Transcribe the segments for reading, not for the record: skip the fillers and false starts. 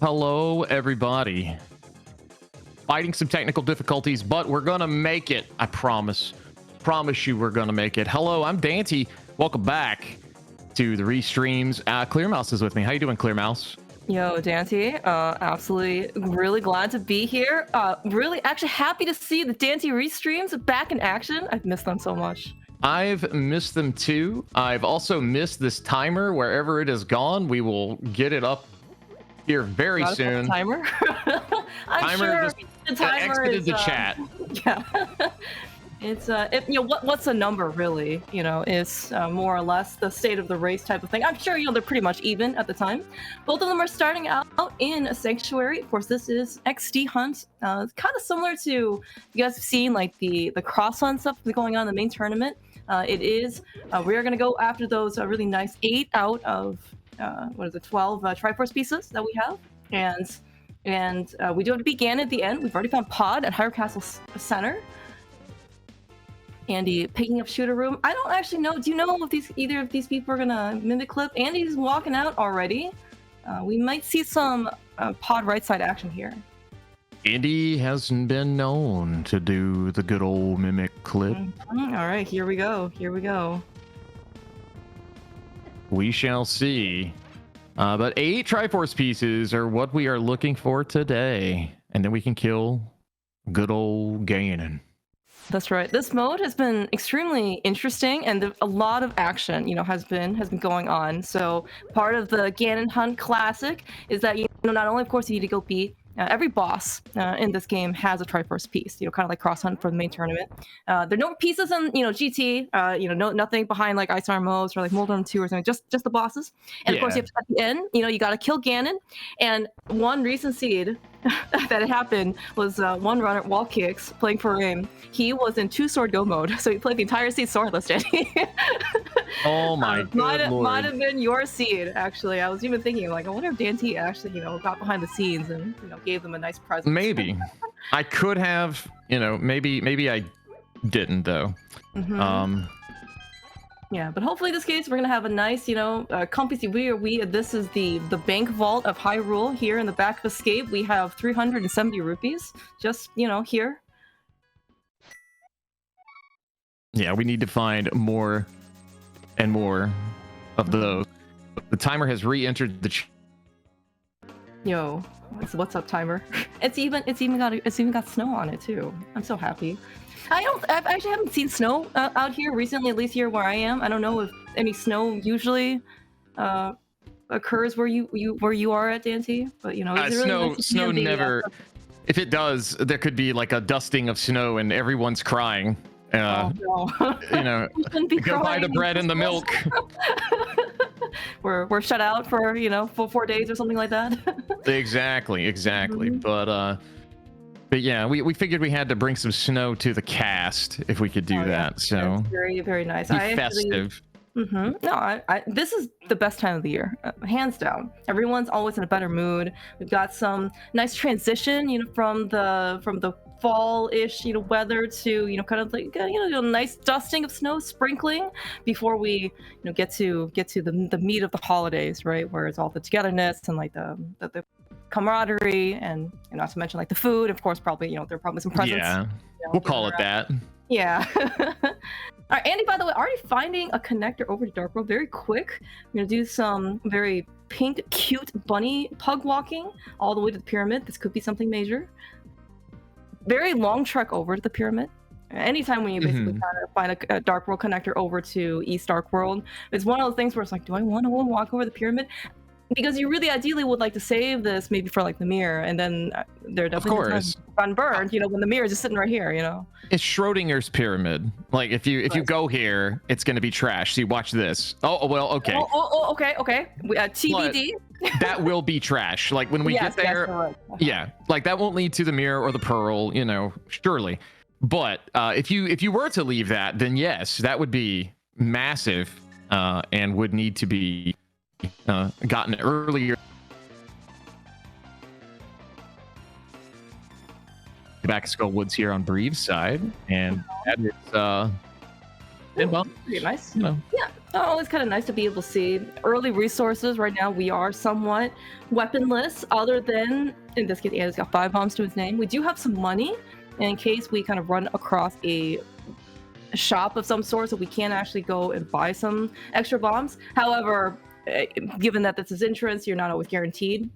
Hello, everybody. Fighting some technical difficulties, but we're gonna make it. I promise. Promise you we're gonna make it. Hello, I'm Dante. Welcome back to the restreams. Clearmouse is with me. How you doing, Clearmouse? Yo, Dante, absolutely really glad to be here. Really actually happy to see the Dante restreams back in action. I've missed them so much. I've missed them too. I've also missed this timer. Wherever it has gone, we will get it up here very soon. Timer? I'm timer sure the timer exited is, the chat. Yeah. It's what's a number really? Is more or less the state of the race type of thing. I'm sure they're pretty much even at the time. Both of them are starting out in a sanctuary. Of course, this is xDHunt. It's kind of similar to, you guys have seen like the CrossKeys stuff going on in the main tournament. It is we're gonna go after those really nice 8 out of 12 Triforce pieces that we have, and we do have to beat Ganon at the end. We've already found Pod at Hyrule Castle Center. Andy picking up shooter room. I don't actually know. Do you know if either of these people are gonna mimic clip? Andy's walking out already. We might see some Pod right side action here. Andy hasn't been known to do the good old mimic clip. All right, here we go. Here we go. We shall see. But 8 Triforce pieces are what we are looking for today. And then we can kill good old Ganon. That's right. This mode has been extremely interesting, and a lot of action, has been going on. So part of the Ganon Hunt Classic is that not only, of course, you need to go beat every boss in this game has a Triforce piece, kind of like Cross Hunt for the main tournament. There are no pieces in, GT, nothing behind like Ice Arm Modes or like Moldon 2 or something, just the bosses. And of course, you have to, at the end, you got to kill Ganon. And one recent seed that had happened was one runner, Wall Kicks, playing for Rain. He was in 2-sword go mode, so he played the entire seed swordless, Jenny. Oh my god, might have been your seed, actually. I was even thinking, like, I wonder if Dante actually, got behind the scenes and, gave them a nice present. Maybe. I could have, maybe I didn't, though. Mm-hmm. Yeah, but hopefully this case we're gonna have a nice, comfy. This is the bank vault of Hyrule here in the back of Escape. We have 370 rupees, just here. Yeah, we need to find more and more of those. The timer has re-entered the. Yo, what's up, timer? It's even got snow on it too. I'm so happy. I actually haven't seen snow out here recently, at least here where I am. I don't know if any snow usually occurs where you are at, Dante, but snow never. If it does, there could be like a dusting of snow and everyone's crying. Oh, no. Go buy the bread and the milk. we're shut out for 4 days or something like that. Exactly. Mm-hmm. But yeah, we figured we had to bring some snow to the cast if we could do that. So that's very, very nice. Festive. No, this is the best time of the year, hands down. Everyone's always in a better mood. We've got some nice transition, from the fall-ish, weather to, kind of like, a nice dusting of snow, sprinkling before we, get to the meat of the holidays, right? Where it's all the togetherness and like the camaraderie and not to mention like the food, of course, probably, there are probably some presents. Yeah, we'll call it that. Yeah. All right, Andy, by the way, already finding a connector over to Dark World very quick. I'm going to do some very pink, cute bunny pug walking all the way to the pyramid. This could be something major. Very long trek over to the pyramid. Anytime when you basically kind of find a Dark World connector over to East Dark World, it's one of those things where it's like, do I want to walk over the pyramid? Because you really ideally would like to save this maybe for like the mirror, and then there definitely gone burned, when the mirror is just sitting right here, It's Schrodinger's pyramid. Like if you go here, it's gonna be trash. See, watch this. Oh well, okay. Okay. TBD. That will be trash. Like when we get there, right. Yeah, like that won't lead to the mirror or the pearl, surely. But if you were to leave that, then yes, that would be massive, and would need to be gotten earlier. Back at Skull Woods here on Breve's side, and that is well, pretty nice. Yeah, Oh, it's kind of nice to be able to see early resources. Right now, we are somewhat weaponless, other than, in this case, Anna's got 5 bombs to his name. We do have some money in case we kind of run across a shop of some sort, so we can actually go and buy some extra bombs. However, given that this is insurance, you're not always guaranteed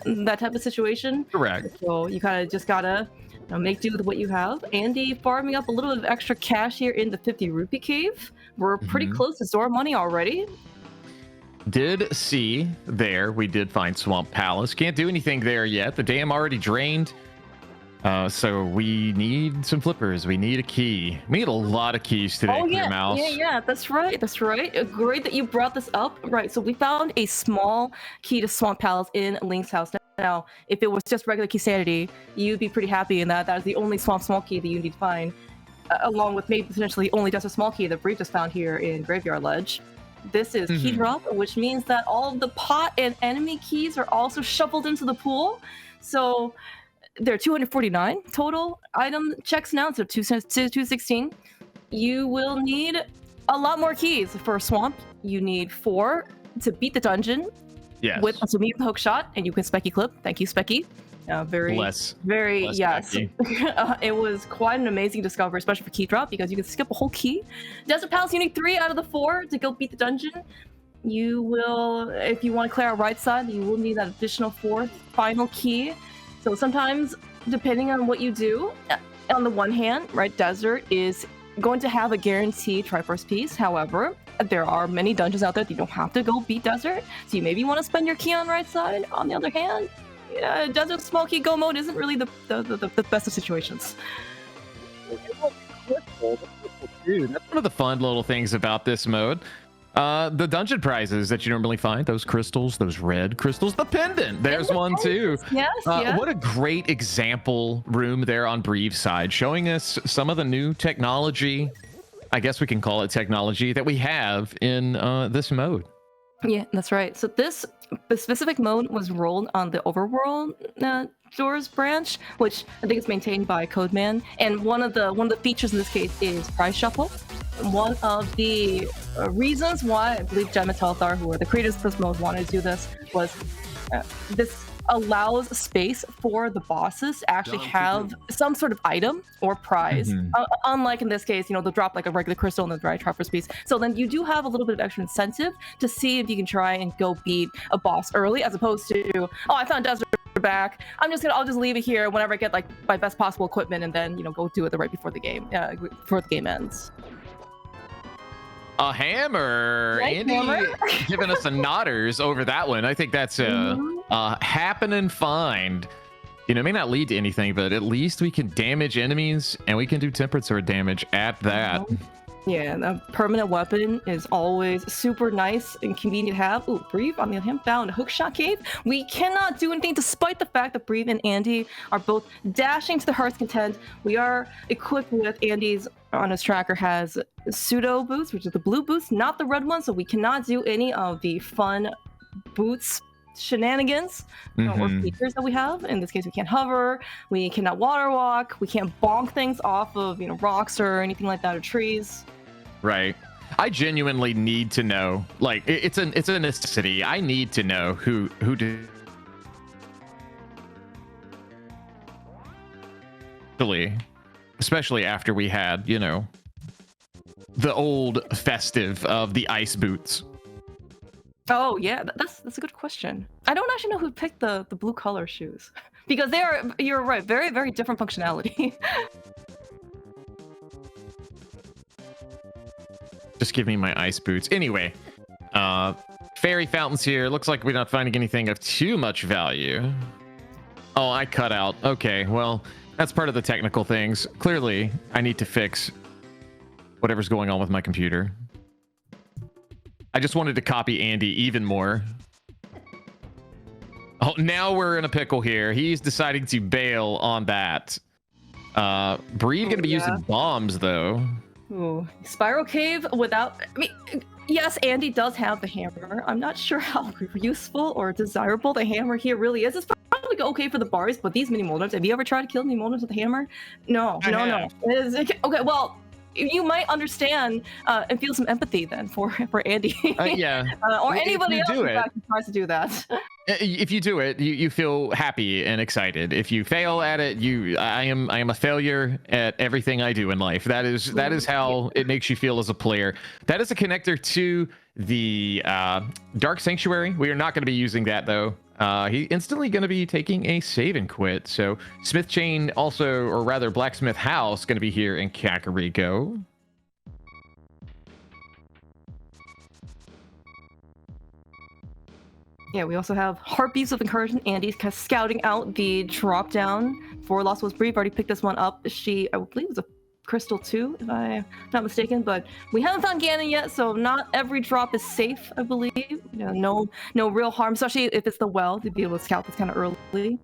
that type of situation. Correct. So you kind of just gotta make do with what you have. Andy farming up a little bit of extra cash here in the 50 rupee cave. We're pretty close to Zora money already. Did see there, we did find Swamp Palace. Can't do anything there yet. The dam already drained. So we need some flippers. We need a key. We need a lot of keys today, yeah, Mouse. yeah, that's right. Great that you brought this up. Right, so we found a small key to Swamp Palace in Link's house. Now, if it was just regular key sanity, you'd be pretty happy in that. That is the only Swamp small key that you need to find, along with maybe potentially only just a small key that Breve just found here in Graveyard Ledge. This is Keydrop, which means that all of the pot and enemy keys are also shuffled into the pool. So there are 249 total item checks now, so 216. You will need a lot more keys for Swamp. You need 4 to beat the dungeon. Yes. With a meet the hook shot, and you can Specky clip. Thank you, Specky. Very Less yes. It was quite an amazing discovery, especially for Keydrop, because you can skip a whole key. Desert Palace, you need 3 out of the 4 to go beat the dungeon. You will, if you want to clear our right side, you will need that additional 4th final key. So sometimes, depending on what you do, on the one hand, right, Desert is going to have a guaranteed Triforce piece. However, there are many dungeons out there that you don't have to go beat Desert, so you maybe want to spend your key on right side. On the other hand, Desert small key go mode isn't really the best of situations. That's one of the fun little things about this mode. The dungeon prizes that you normally find, those crystals, those red crystals, the pendant, there's one too. Yes, What a great example room there on Breve's side, showing us some of the new technology, I guess we can call it technology, that we have in this mode. Yeah, that's right. So this specific mode was rolled on the Overworld Doors branch, which I think is maintained by Codeman. And one of the features in this case is prize shuffle. One of the reasons why I believe Jem and Telthar, who are the creators of this mode, wanted to do this was this allows space for the bosses to actually have some sort of item or prize. Unlike in this case, they'll drop like a regular crystal and then dry Triforce piece. So then you do have a little bit of extra incentive to see if you can try and go beat a boss early, as opposed to, oh, I found Desert back. I'll just leave it here whenever I get like my best possible equipment, and then go do it right before the game ends. A hammer. Right, Andy hammer. giving us a nodders over that one. I think that's a happening find. It may not lead to anything, but at least we can damage enemies, and we can do tempered sword damage at that. Yeah, a permanent weapon is always super nice and convenient to have. Ooh, Breve, on the other hand, found a hookshot cave. We cannot do anything despite the fact that Breve and Andy are both dashing to the heart's content. We are equipped with Andy's on his tracker has pseudo boots, which is the blue boots, not the red one, so we cannot do any of the fun boots shenanigans or features that we have. In this case, we can't hover, we cannot water walk, we can't bonk things off of rocks or anything like that, or trees. Right. I genuinely need to know, like, it's a necessity. I need to know who did. Especially after we had, the old festive of the ice boots. Oh yeah, that's a good question. I don't actually know who picked the blue color shoes because you're right, very, very different functionality. Just give me my ice boots. Anyway, fairy fountains here. Looks like we're not finding anything of too much value. Oh, I cut out. Okay, well, that's part of the technical things. Clearly, I need to fix whatever's going on with my computer. I just wanted to copy Andy even more. Oh, now we're in a pickle here. He's deciding to bail on that. Breve gonna be using bombs, though. Ooh, Spiral Cave without... yes, Andy does have the hammer. I'm not sure how useful or desirable the hammer here really is. It's probably okay for the bars, but these mini molders, have you ever tried to kill mini molders with a hammer? No. Okay, well, you might understand and feel some empathy then for Andy. Yeah. Or anybody else do who it. tries to do that. If you do it, you feel happy and excited. If you fail at it, I am a failure at everything I do in life. That is how it makes you feel as a player. That is a connector to the Dark Sanctuary. We are not going to be using that though. He instantly going to be taking a save and quit. So Smith Chain also, or rather Blacksmith House, going to be here in Kakariko. Yeah, we also have Heartbeats of Encouragement. Andy's kind of scouting out the drop down for Lost Wars Breve. Already picked this one up. She, I believe, was a crystal too, if I'm not mistaken. But we haven't found Ganon yet, so not every drop is safe, I believe. You know, no real harm, especially if it's the well, to be able to scout this kind of early.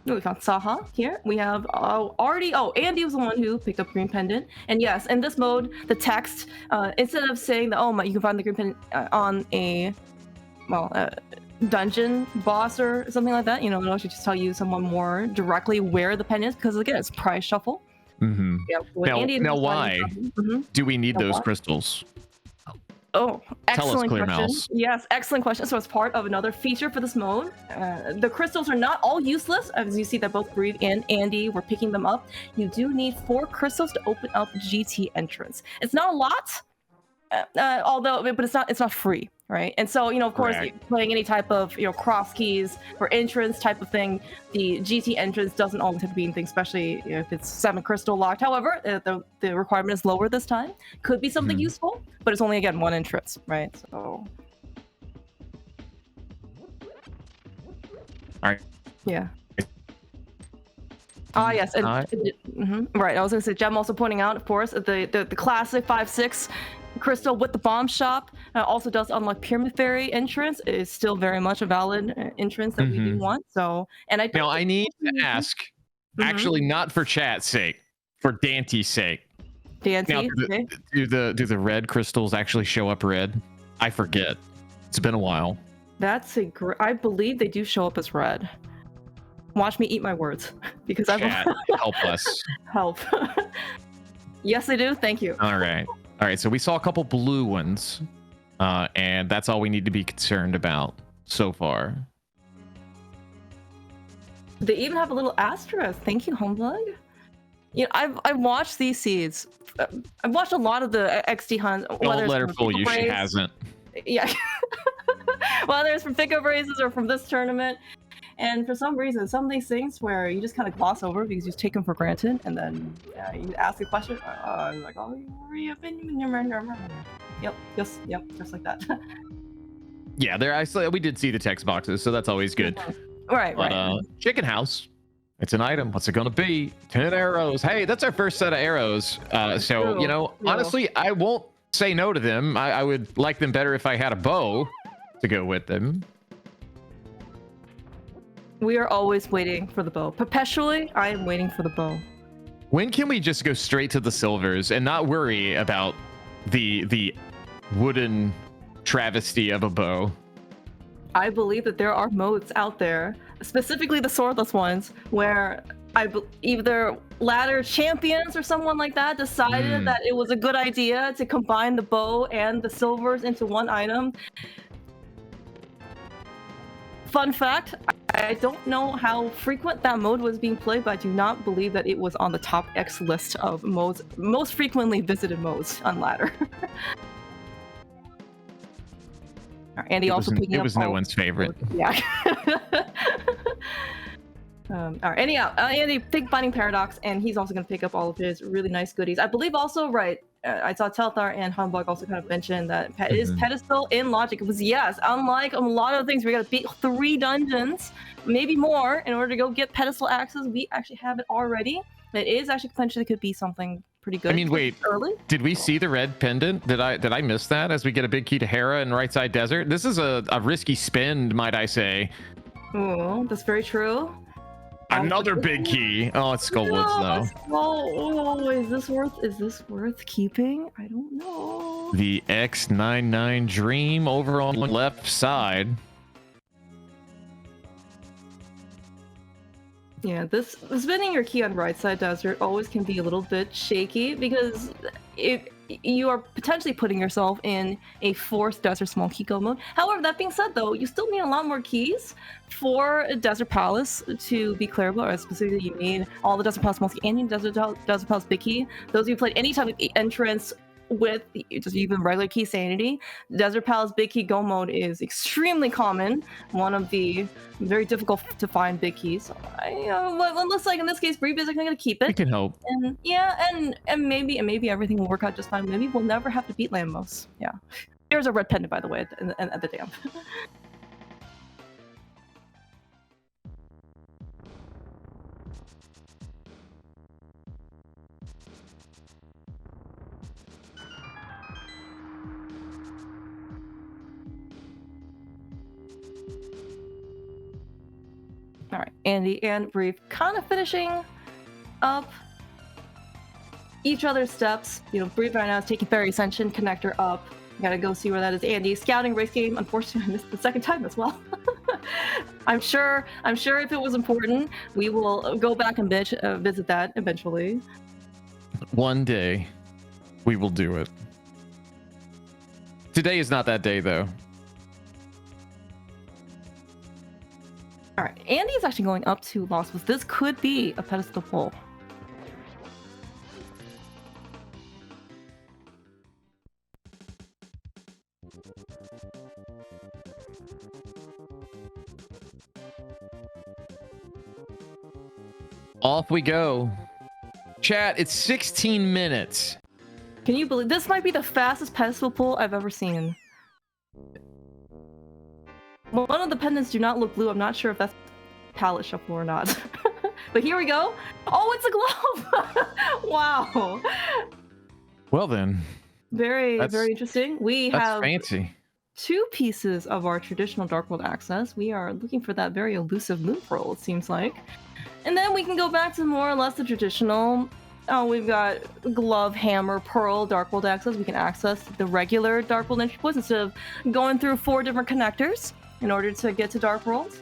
We found Saha here. We have Andy was the one who picked up Green Pendant. And yes, in this mode, the text, instead of saying that, you can find the Green Pendant on a dungeon boss or something like that, it'll actually just tell you someone more directly where the pen is, because again, it's prize shuffle. Now why do we need those crystals? Oh, excellent Tell us, question. Mouse. Yes, excellent question. So as part of another feature for this mode, the crystals are not all useless. As you see that both Breve and Andy were picking them up. You do need 4 crystals to open up the GT entrance. It's not a lot, but it's not free, right? And so, of course, playing any type of, CrossKeys for entrance type of thing, the GT entrance doesn't always have to be anything, especially if it's 7 crystal locked. However, the requirement is lower this time. Could be something useful, but it's only, again, 1 entrance, right? So... All right. Yeah. Yes, and right. I was gonna say, Jem also pointing out, of course, the classic 5/6 crystal with the bomb shop also does unlock Pyramid Fairy entrance. It is still very much a valid entrance that we do want. So, and I need to ask, actually, not for chat's sake, for Dante's sake. Dante, now, do the red crystals actually show up red? I forget. It's been a while. That's I believe they do show up as red. Watch me eat my words, because Chat, help us. Help. Yes, they do. Thank you. All right. So we saw a couple blue ones, and that's all we need to be concerned about so far. They even have a little asterisk. Thank you, Humbug. I've watched these seeds. I've watched a lot of the xDHunt. Don't let her fool you. She hasn't. Yeah. Whether it's from Pico Races or from this tournament. And for some reason, some of these things where you just kind of gloss over because you take them for granted, and then you ask a question, like, oh, yep, just like that. Yeah, we did see the text boxes, so that's always good. Right. Chicken house. It's an item. What's it gonna be? 10 arrows. Hey, that's our first set of arrows. So honestly, I won't say no to them. I would like them better if I had a bow to go with them. We are always waiting for the bow. Perpetually, I am waiting for the bow. When can we just go straight to the silvers and not worry about the wooden travesty of a bow? I believe that there are modes out there, specifically the swordless ones, where either ladder champions or someone like that decided that it was a good idea to combine the bow and the silvers into one item. Fun fact, I don't know how frequent that mode was being played, but I do not believe that it was on the top X list of most frequently visited modes on ladder. Andy also picking up. It was no one's favorite. Yeah. All right. Anyhow, Andy finding Paradox, and he's also going to pick up all of his really nice goodies. I believe also, I saw Telthar and Humbug also kind of mention that it is pedestal in logic. It was, yes, unlike a lot of things, we got to beat 3 dungeons, maybe more, in order to go get pedestal access. We actually have it already. It is actually potentially could be something pretty good. I mean, wait, early? Did we see the red pendant? Did I miss that as we get a big key to Hera and Right Side Desert? This is a risky spend, might I say. Oh, that's very true. Another big key. Oh, it's Skullwoods though. Is this worth keeping? I don't know. The X99 Dream over on the left side. Yeah, this spinning your key on right side desert always can be a little bit shaky because you are potentially putting yourself in a forced desert small key go mode. However, that being said, though, you still need a lot more keys for Desert Palace to be clearable, or specifically you need all the Desert Palace small key and you need Desert Palace big key. Those of you who played any type of entrance with just even regular key sanity, Desert Palace big key go mode is extremely common, one of the very difficult to find big keys. So what looks like in this case Breve is going to keep it. We can hope. And yeah, and maybe everything will work out just fine. Maybe we'll never have to beat Lambos. Yeah, there's a red pendant, by the way, at the dam. All right, Andy and Breve kind of finishing up each other's steps. You know, Breve right now is taking Fairy Ascension connector up. Gotta go see where that is. Andy scouting race game. Unfortunately, I missed the second time as well. I'm sure if it was important, we will go back and visit that eventually. One day, we will do it. Today is not that day, though. All right, Andy is actually going up to Lost Woods. This could be a pedestal pull. Off we go. Chat, it's 16 minutes. Can you believe this might be the fastest pedestal pull I've ever seen? One of the pendants do not look blue. I'm not sure if that's palette shuffle or not. But here we go. Oh, it's a glove! Wow. Well then. Very interesting. We have fancy. 2 pieces of our traditional Dark World access. We are looking for that very elusive moon pearl, it seems like. And then we can go back to more or less the traditional. Oh, we've got glove, hammer, pearl, Dark World access. We can access the regular Dark World entry points instead of going through 4 different connectors in order to get to Dark World.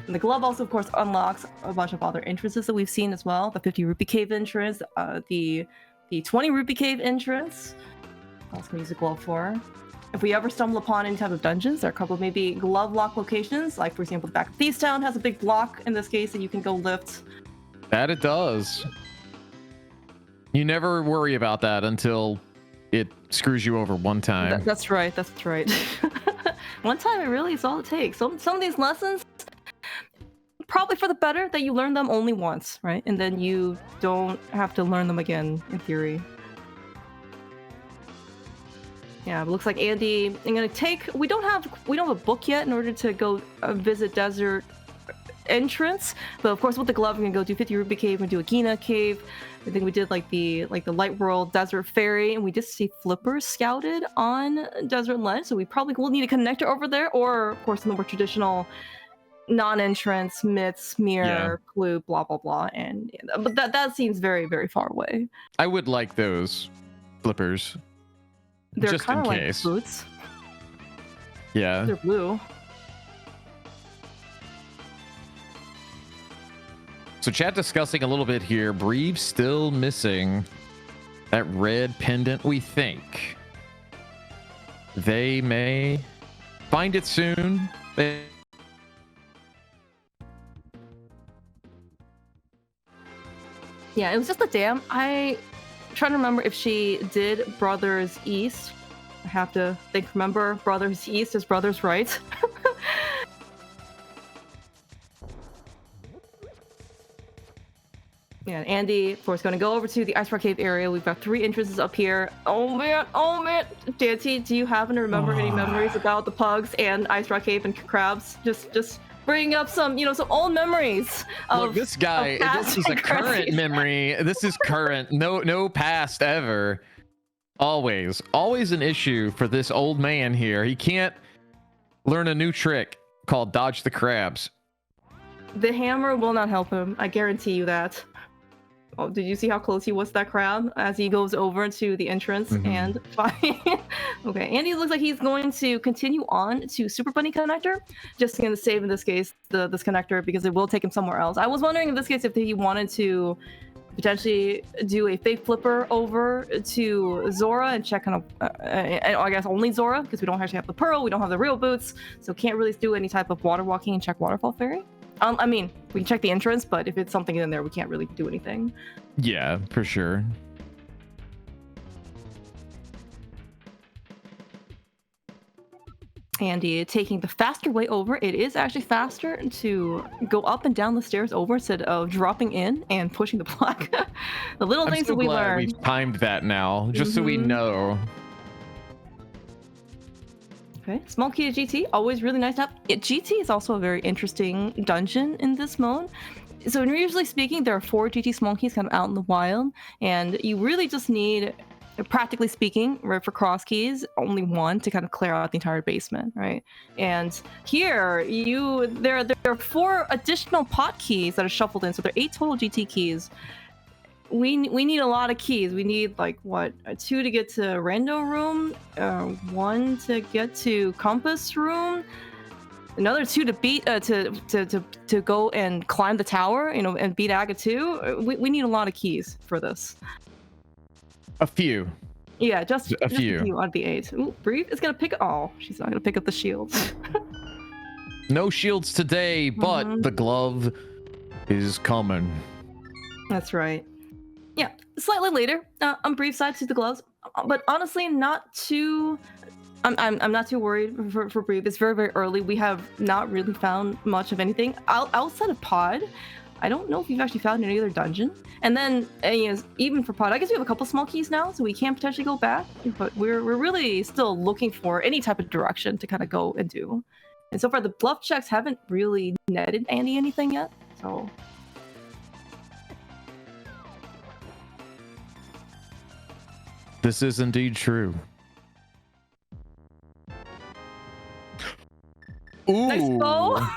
And the glove also, of course, unlocks a bunch of other entrances that we've seen as well. The 50 Rupee Cave entrance, the 20 Rupee Cave entrance. What else can we use a glove for? If we ever stumble upon any type of dungeons, there are a couple of maybe glove lock locations. Like, for example, the back of Thieves Town has a big block in this case that you can go lift. That it does. You never worry about that until it screws you over one time. That's right. That's right. One time, it really is all it takes. Some of these lessons, probably for the better that you learn them only once, right? And then you don't have to learn them again, in theory. Yeah, it looks like Andy. I'm gonna take. We don't have a book yet in order to go visit Desert entrance, but of course with the glove, we're gonna go do 50 Rupee Cave and do a Gina Cave. I think we did like the Light World Desert Ferry, and we just see flippers scouted on Desert Ledge, so we probably will need a connector over there, or of course in the more traditional non-entrance myths, mirror, clue, blah blah blah. And but that seems very very far away. I would like those flippers. They're just kind of like case. boots. Yeah. They're blue. So chat discussing a little bit here. Breve's still missing that red pendant, we think. They may find it soon. Yeah, it was just a dam. I'm trying to remember if she did Brothers East. I have to remember Brothers East is Brothers Right. Yeah, Andy, of course, going to go over to the Ice Rock Cave area. We've got 3 entrances up here. Oh man. Dante, do you happen to remember any memories about the pugs and Ice Rock Cave and crabs? Just bring up some old memories. Look, this guy, this is a current memory. This is current. No past ever. Always an issue for this old man here. He can't learn a new trick called dodge the crabs. The hammer will not help him. I guarantee you that. Oh, did you see how close he was to that crab as he goes over to the entrance and okay, Andy looks like he's going to continue on to Super Bunny connector. Just going to save in this case this connector because it will take him somewhere else. I was wondering in this case if he wanted to potentially do a fake flipper over to Zora and check kind of I guess only Zora because we don't actually have the pearl, we don't have the real boots, so can't really do any type of water walking and check waterfall fairy. I mean, we can check the entrance, but if it's something in there, we can't really do anything. Yeah, for sure. Andy taking the faster way over. It is actually faster to go up and down the stairs over instead of dropping in and pushing the block. The little things that we learned. We've timed that now, just so we know. Okay, small key to GT, always really nice to have. GT is also a very interesting dungeon in this mode. So usually speaking, there are 4 GT small keys kind of out in the wild, and you really just need, practically speaking, right, for CrossKeys, only 1 to kind of clear out the entire basement, right? And here, there are 4 additional pot keys that are shuffled in, so there are 8 total GT keys. We need a lot of keys. We need like what, 2 to get to Rando room, 1 to get to Compass room, another 2 to beat to go and climb the tower, you know, and beat Aga 2. We need a lot of keys for this. A few. Yeah, just a few out of the 8. Ooh, Breve is gonna pick. Oh, she's not gonna pick up the shields. No shields today, but the glove is coming. That's right. Yeah, slightly later on Breve's side to the gloves, but honestly, not too. I'm not too worried for Breve. It's very, very early. We have not really found much of anything outside of Pod. I don't know if we've actually found any other dungeon. And then, you know, even for Pod, I guess we have a couple small keys now, so we can potentially go back. But we're really still looking for any type of direction to kind of go and do. And so far, the bluff checks haven't really netted Andy anything yet. So. This is indeed true. Ooh. Nice bow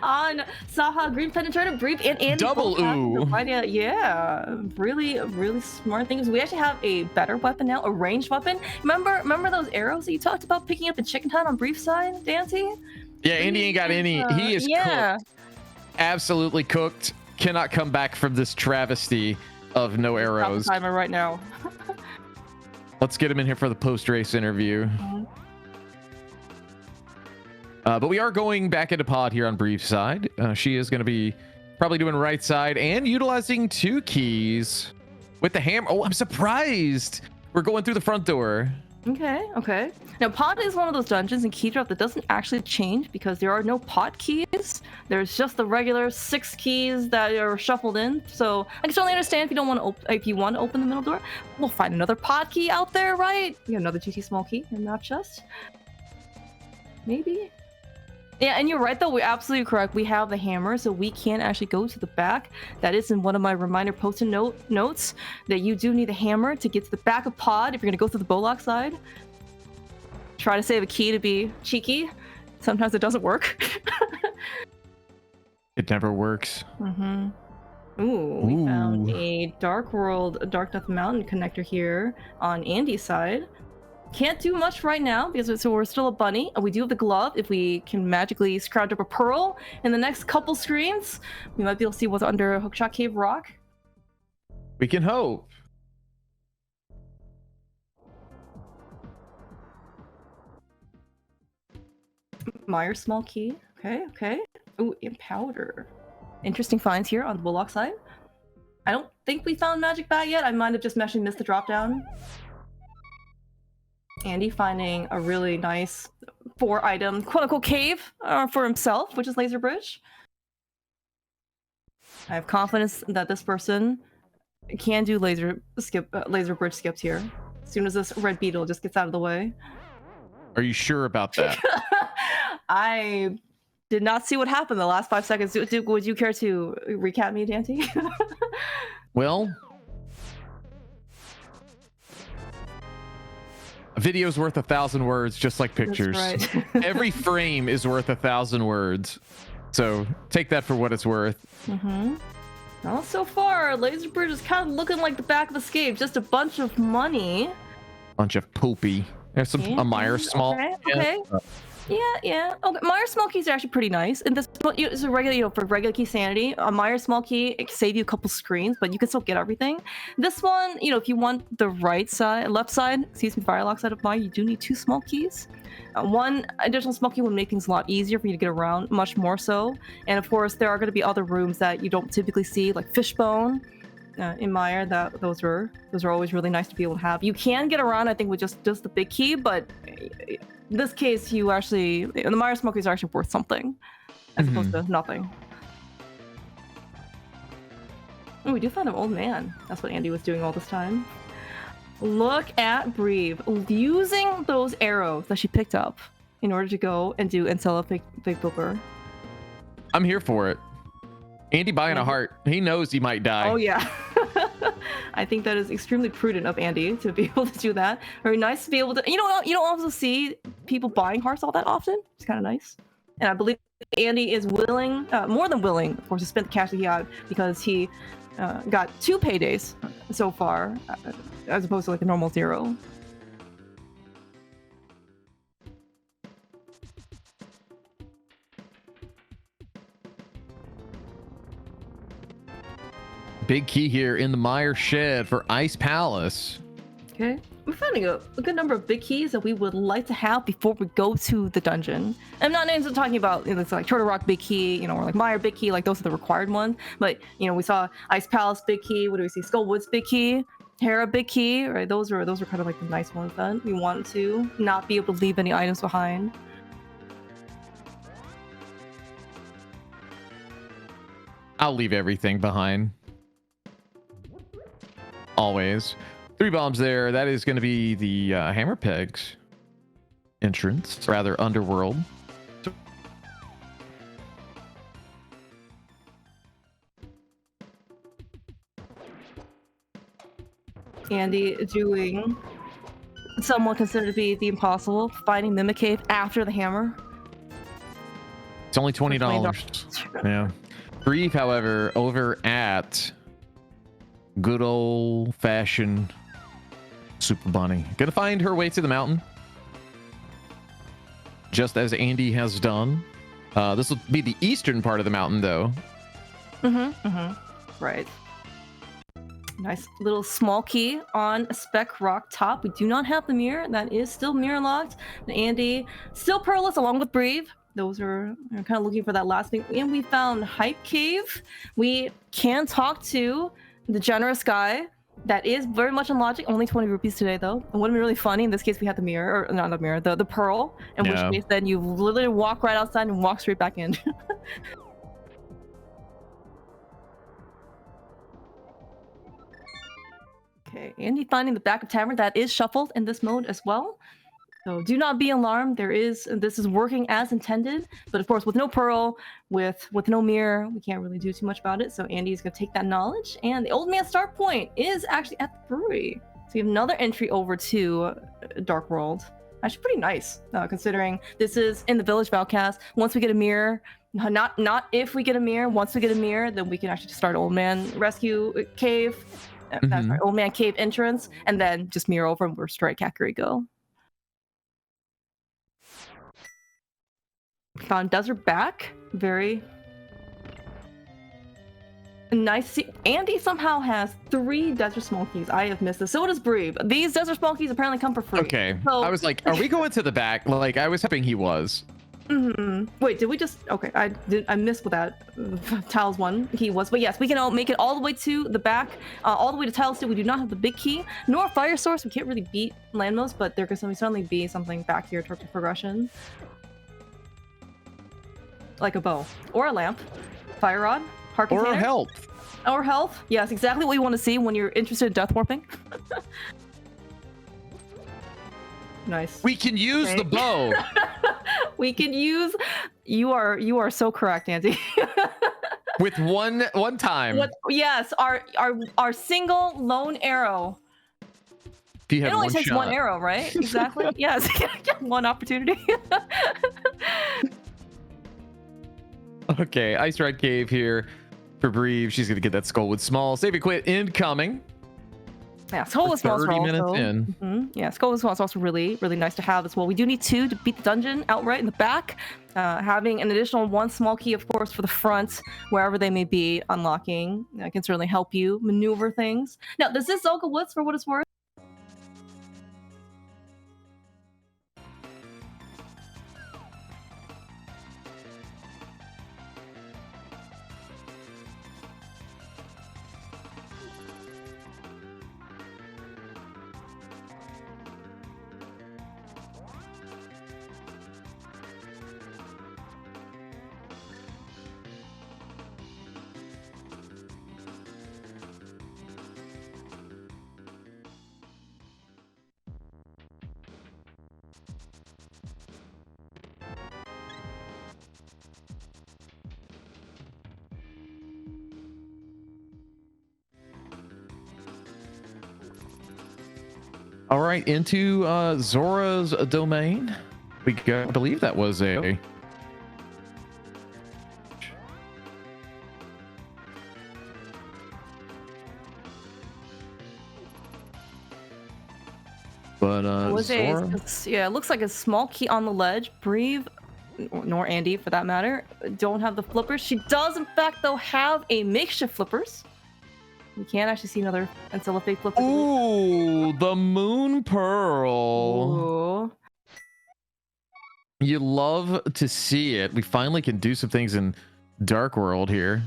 on Saha, green penetrator, Breve, and Andy. Double ooh. Yeah, really, really smart things. We actually have a better weapon now, a ranged weapon. Remember those arrows that you talked about picking up in Chicken Hunt on Breve's side, Dante? Yeah, Andy ain't got any. He is cooked. Absolutely cooked. Cannot come back from this travesty of no arrows. Timer right now. Let's get him in here for the post-race interview. But we are going back into Pod here on Breve's side. She is going to be probably doing right side and utilizing 2 keys with the hammer. Oh, I'm surprised. We're going through the front door. Okay. Now, Pod is one of those dungeons in Keydrop that doesn't actually change because there are no pot keys. There's just the regular 6 keys that are shuffled in. So I can certainly understand if you don't want to if you want to open the middle door. We'll find another pot key out there, right? We got another GT small key in that chest. Maybe. Yeah, and you're right though. We're absolutely correct. We have the hammer, so we can actually go to the back. That is in one of my reminder post-it notes that you do need a hammer to get to the back of Pod if you're gonna go through the Bollock side. Try to save a key to be cheeky. Sometimes it doesn't work. It never works. Ooh, we found a Dark World, Dark Death Mountain connector here on Andy's side. Can't do much right now because we're still a bunny. We do have the glove. If we can magically scrounge up a pearl in the next couple screens, we might be able to see what's under Hookshot Cave Rock. We can hope. Meyer small key. Okay. Ooh, and powder. Interesting finds here on the Bullock side. I don't think we found magic bag yet. I might have just actually missed the drop down. Andy finding a really nice 4-item quote-unquote cave for himself, which is Laser Bridge. I have confidence that this person can do laser bridge skips here. As soon as this red beetle just gets out of the way. Are you sure about that? I did not see what happened the last 5 seconds. Would you care to recap me, Dante? Well, a video's worth 1,000 words, just like pictures. That's right. Every frame is worth 1,000 words. So take that for what it's worth. Well, so far, Laser Bridge is kind of looking like the back of the Escape. Just a bunch of money. Bunch of poopy. There's some a Meyer small. Okay. Yeah. Okay, Meyer small keys are actually pretty nice. And this is a regular, for regular key sanity. A Meyer small key, it can save you a couple screens, but you can still get everything. This one, if you want the left side, Firelock side of Meyer, you do need 2 small keys. One additional small key would make things a lot easier for you to get around, much more so. And of course, there are going to be other rooms that you don't typically see, like Fishbone. In Meyer, those are always really nice to be able to have. You can get around, I think, with just the big key, but in this case, the Meyer small keys are actually worth something, as opposed to nothing. Oh, we do find an old man. That's what Andy was doing all this time. Look at Breve using those arrows that she picked up in order to go and sell a big booker. I'm here for it. Andy buying a heart. He knows he might die. Oh yeah. I think that is extremely prudent of Andy to be able to do that. Very nice to be able to. You don't also see people buying hearts all that often. It's kind of nice. And I believe Andy is willing, more than willing, of course, to spend the cash that he had because he got 2 paydays so far, as opposed to like a normal 0. Big key here in the Meyer shed for Ice Palace. Okay. We're finding a good number of big keys that we would like to have before we go to the dungeon. I'm not necessarily talking about it's like Turtle Rock big key, or like Meyer big key, like those are the required ones. But we saw Ice Palace big key. What do we see? Skullwoods big key, Hera big key. Right? Those are kind of like the nice ones that we want to not be able to leave any items behind. I'll leave everything behind. Always. 3 bombs there. That is going to be the Hammer Pegs entrance, rather underworld. Andy doing somewhat considered to be the impossible, finding Mimic Cave after the hammer. It's only $20. Yeah. Breve, however, over at good old-fashioned Super Bunny. Gonna find her way to the mountain, just as Andy has done. This will be the eastern part of the mountain, though. Right. Nice little small key on a spec rock top. We do not have the mirror. That is still mirror locked. And Andy still pearlless along with Breve. Those are kind of looking for that last thing. And we found Hype Cave. We can talk to the generous guy. That is very much in logic. Only 20 rupees today, though. It would have been really funny. In this case, we had the mirror, or not the mirror, the pearl. In which case, then you literally walk right outside and walk straight back in. Okay, Andy finding the back of tavern. That is shuffled in this mode as well. So do not be alarmed. This is working as intended, but of course with no pearl, with no mirror, we can't really do too much about it. So Andy's gonna take that knowledge, and the old man start point is actually at the brewery. So you have another entry over to Dark World. Actually pretty nice, considering this is in the Village Valcast. Once we get a mirror, not if we get a mirror, once we get a mirror, then we can actually start Old Man Rescue Cave. That's right, Old Man Cave entrance, and then just mirror over and we're straight Kakuri go. Found Desert back. Very nice. Andy somehow has 3 Desert Small Keys. I have missed this. So does Breve. These Desert Small Keys apparently come for free. Okay. So, I was like, are we going to the back? Like, I was hoping he was. Wait, did we just... Okay, I missed what that Tiles 1 key was. But yes, we can all make it all the way to the back. All the way to Tiles 2. We do not have the big key. Nor Fire Source. We can't really beat Landmost, but there could certainly be something back here in terms of progression. Like a bow. Or a lamp. Fire Rod. Heart Container. Or health. Or health. Yes, exactly what you want to see when you're interested in death warping. Nice. We can use the bow. We can use... You are so correct, Andy. With one time. Yes, our single lone arrow. You have it only one takes shot. 1 arrow, right? Exactly. Yes. One opportunity. Okay, Ice Red Cave here. for Breve. She's gonna get that skull with small. Save and quit incoming. Yeah, skull with small. 30 minutes in. Yeah, skull with small is also really nice to have as well. We do need 2 to beat the dungeon outright in the back. Having an additional 1 small key, of course, for the front, wherever they may be, unlocking can certainly help you maneuver things. Now, this is Zolga Woods for what it's worth. All right, into Zora's domain. We got, I believe that was a. But Zora... yeah, it looks like a small key on the ledge. Breve, nor Andy for that matter, don't have the flippers. She does, in fact, though, have a makeshift flippers. You can actually see another Ancilla fake flipper. Ooh, the Moon Pearl. Ooh. You love to see it. We finally can do some things in Dark World here.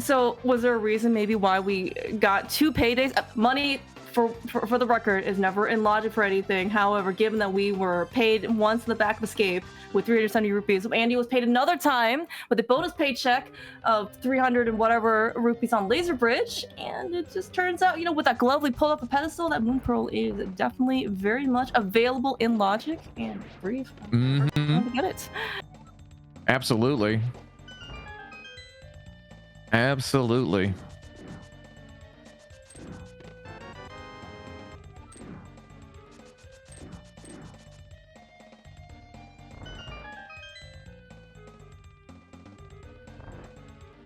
So, was there a reason maybe why we got 2 paydays? Money, for the record, is never in logic for anything. However, given that we were paid once in the back of Escape with 370 rupees, Andy was paid another time with a bonus paycheck of 300 and whatever rupees on Laser Bridge, and it just turns out, you know, with that glove we pulled up a pedestal, that Moon Pearl is definitely very much available in logic and Breve. To get it. Absolutely. Absolutely.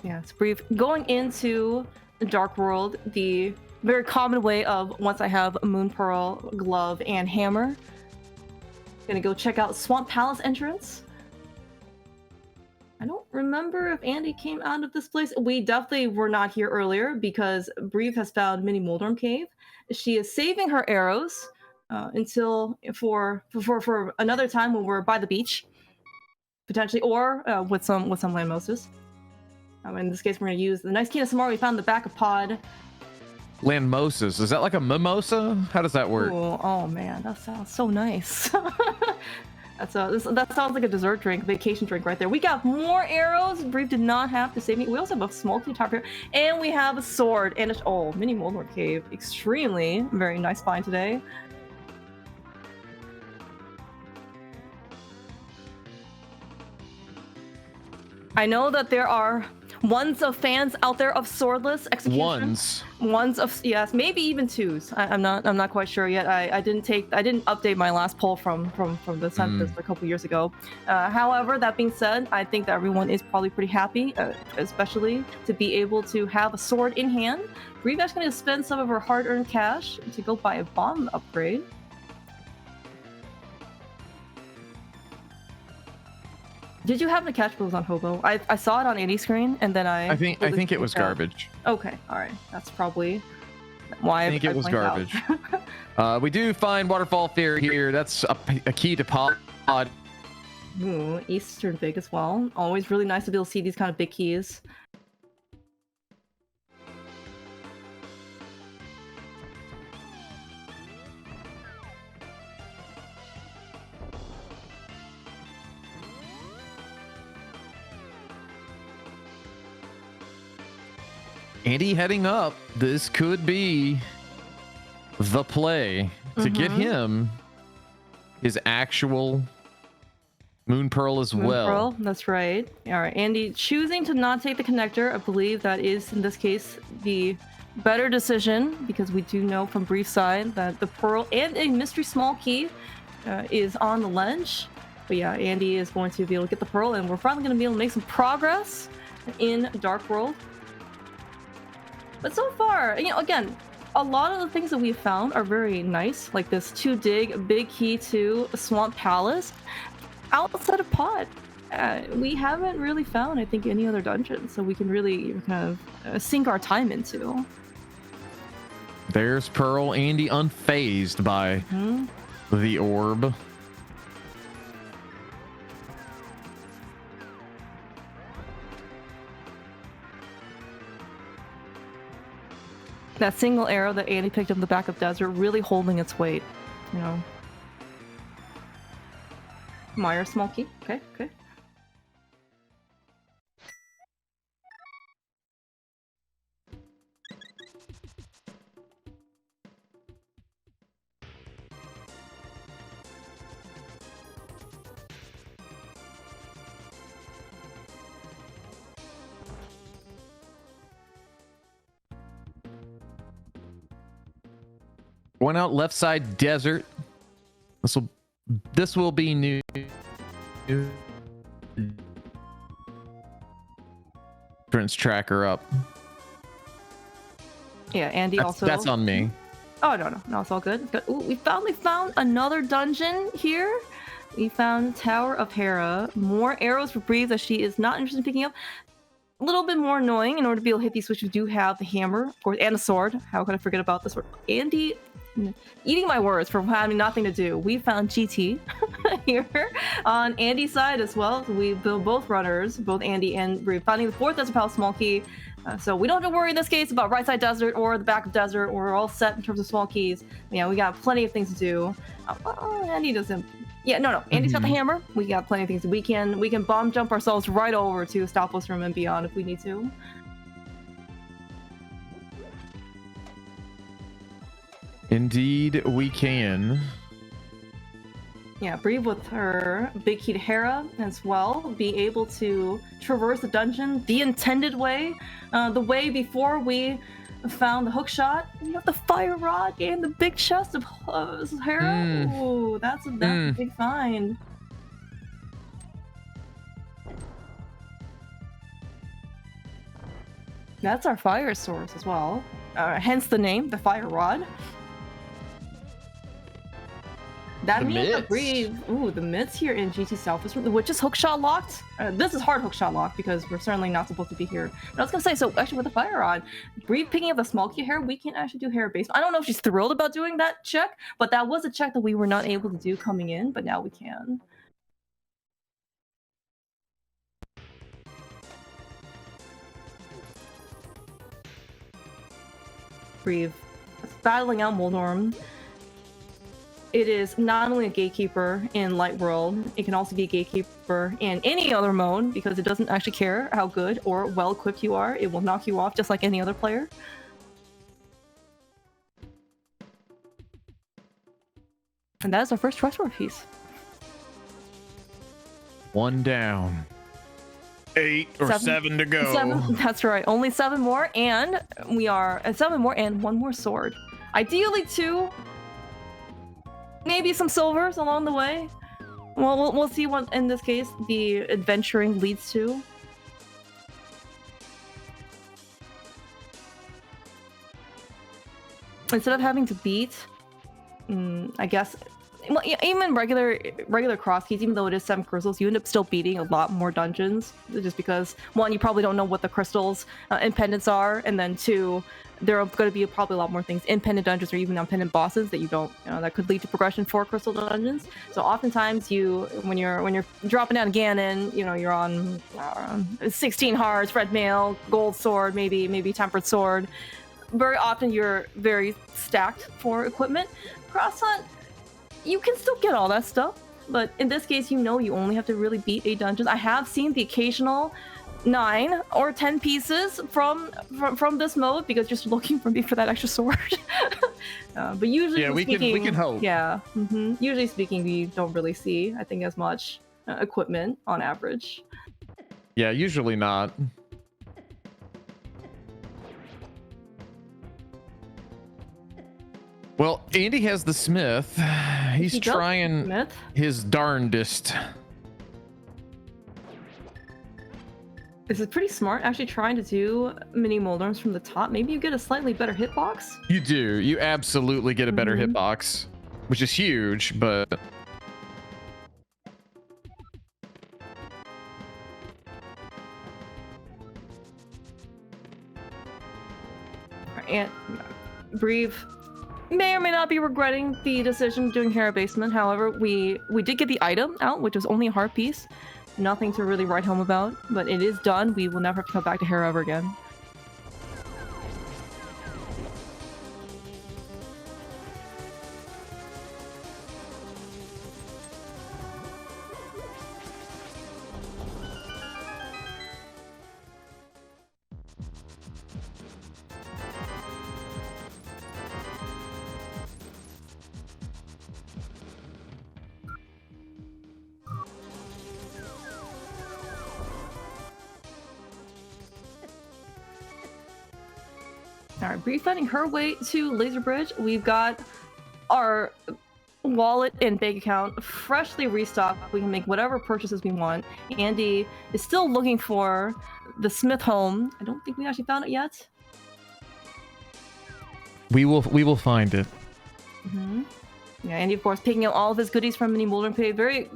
Yeah, it's Breve. Going into the Dark World, the very common way of once I have a Moon Pearl, glove, and hammer, gonna go check out Swamp Palace entrance. I don't remember if Andy came out of this place. We definitely were not here earlier because Breve has found Mini Moldorm Cave. She is saving her arrows until for another time when we're by the beach, potentially, or with some land moses. In this case, we're going to use the nice key of Samara we found in the back of pod. Land moses. Is that like a mimosa? How does that work? Ooh, oh man, that sounds so nice. That sounds like a dessert drink, vacation drink right there. We got more arrows. Breve did not have to save me. We also have a small key top here, and we have a sword and a Mini Moldorm Cave. Extremely very nice find today. I know that there are ones of fans out there of swordless execution. Ones of, yes, maybe even 2s. I'm not quite sure yet. I didn't update my last poll from the census a couple years ago. However, that being said, I think that everyone is probably pretty happy, especially to be able to have a sword in hand. Breve is going to spend some of her hard-earned cash to go buy a bomb upgrade. Did you happen to catch what was on Hobo? I saw it on Andy's screen, and then I think it was garbage. Okay, all right, that's probably why I think it was garbage. We do find Waterfall Fair here. That's a key to pod. Ooh, Eastern big as well. Always really nice to be able to see these kind of big keys. Andy heading up. This could be the play to get him his actual Moon Pearl as well. Pearl, that's right. All right, Andy choosing to not take the connector. I believe that is, in this case, the better decision because we do know from Breve's side that the Pearl and a mystery small key is on the ledge. But yeah, Andy is going to be able to get the pearl, and we're finally going to be able to make some progress in Dark World. But so far, you know, again, a lot of the things that we've found are very nice, like this 2-dig, big key to Swamp Palace. Outside of Pod, we haven't really found, I think, any other dungeons, so we can really kind of sink our time into. There's Pearl. Andy unfazed by the orb. That single arrow that Andy picked up in the back of Desert really holding its weight, you know. Meyer small key. Okay, okay. Going out left side desert. This will be new. Entrance tracker up. Yeah, Andy also. That's on me. Oh no, it's all good. Ooh, we finally found another dungeon here. We found Tower of Hera. More arrows for Breve that she is not interested in picking up. A little bit more annoying. In order to be able to hit these switches, we do have the hammer, of course, and a sword. How could I forget about the sword? Andy, eating my words for having nothing to do. We found GT here on Andy's side as well. So we build both runners, both Andy and Breve, finding the 4th Desert Palace small key. So we don't have to worry in this case about right side desert or the back of desert. We're all set in terms of small keys. Yeah, we got plenty of things to do. Andy doesn't. Yeah, no. Andy's got the hammer. We got plenty of things. We can bomb jump ourselves right over to Stop Room and beyond if we need to. Indeed, we can. Yeah, Breve with her big key to Hera as well, be able to traverse the dungeon the intended way, the way before we found the hook shot. We have the fire rod and the big chest of Hera. Ooh, that's a big find. That's our fire source as well, hence the name, the fire rod. That means the Breve, the mitts here in GT South is which is hookshot locked. This is hard hookshot locked because we're certainly not supposed to be here. But I was gonna say, so actually with the fire rod, Breve picking up the small key hair, we can actually do hair base. I don't know if she's thrilled about doing that check, but that was a check that we were not able to do coming in, but now we can. Breve battling out Moldorm. It is not only a gatekeeper in Light World, it can also be a gatekeeper in any other mode because it doesn't actually care how good or well equipped you are. It will knock you off just like any other player. And that is our first Triforce piece. 1 down. 8 or 7 to go. 7, that's right. Only 7 more, and we are at 7 more and 1 more sword. Ideally 2. Maybe some silvers along the way. Well, we'll see what, in this case, the adventuring leads to. Instead of having to beat, I guess, well, even regular CrossKeys, even though it is 7 crystals, you end up still beating a lot more dungeons. Just because, 1, you probably don't know what the crystals and pendants are, and then 2, there are going to be probably a lot more things in pendant dungeons or even on pendant bosses that you don't, that could lead to progression for crystal dungeons. So oftentimes when you're dropping down Ganon, you're on 16 hearts, red mail, gold sword, maybe tempered sword. Very often you're very stacked for equipment. CrossHunt, you can still get all that stuff, but in this case, you only have to really beat 8 dungeons. I have seen the occasional 9 or 10 pieces from this mode because just looking for that extra sword. But usually, we can hope. Yeah, usually speaking, we don't really see, I think, as much equipment on average. Yeah, usually not. Well, Andy has the Smith. He's trying his darndest. This is pretty smart, actually trying to do mini Moldorms from the top. Maybe you get a slightly better hitbox. You do. You absolutely get a better hitbox, which is huge, but... And Breve may or may not be regretting the decision doing Hera Basement. However, we did get the item out, which was only a heart piece. Nothing to really write home about, but it is done. We will never have to come back to Hera ever again. Alright, Breve finding her way to Laser Bridge. We've got our wallet and bank account freshly restocked. We can make whatever purchases we want. Andy is still looking for the Smith home. I don't think we actually found it yet. We will find it. Yeah, Andy, of course, picking out all of his goodies from Mini Moldorm Pay. Very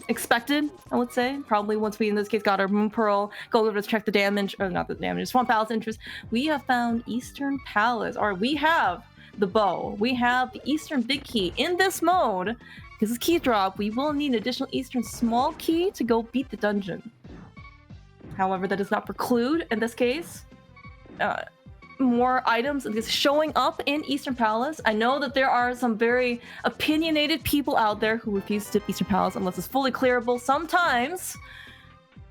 expected, I would say. Probably once we, in this case, got our Moon Pearl, go over to check the damage, or not the damage, Swamp Palace interest. We have found Eastern Palace, or we have the bow. We have the Eastern Big Key in this mode. Because it's Keydrop, we will need an additional Eastern Small Key to go beat the dungeon. However, that does not preclude, in this case, more items showing up in Eastern Palace. I know that there are some very opinionated people out there who refuse to dip Eastern Palace unless it's fully clearable. Sometimes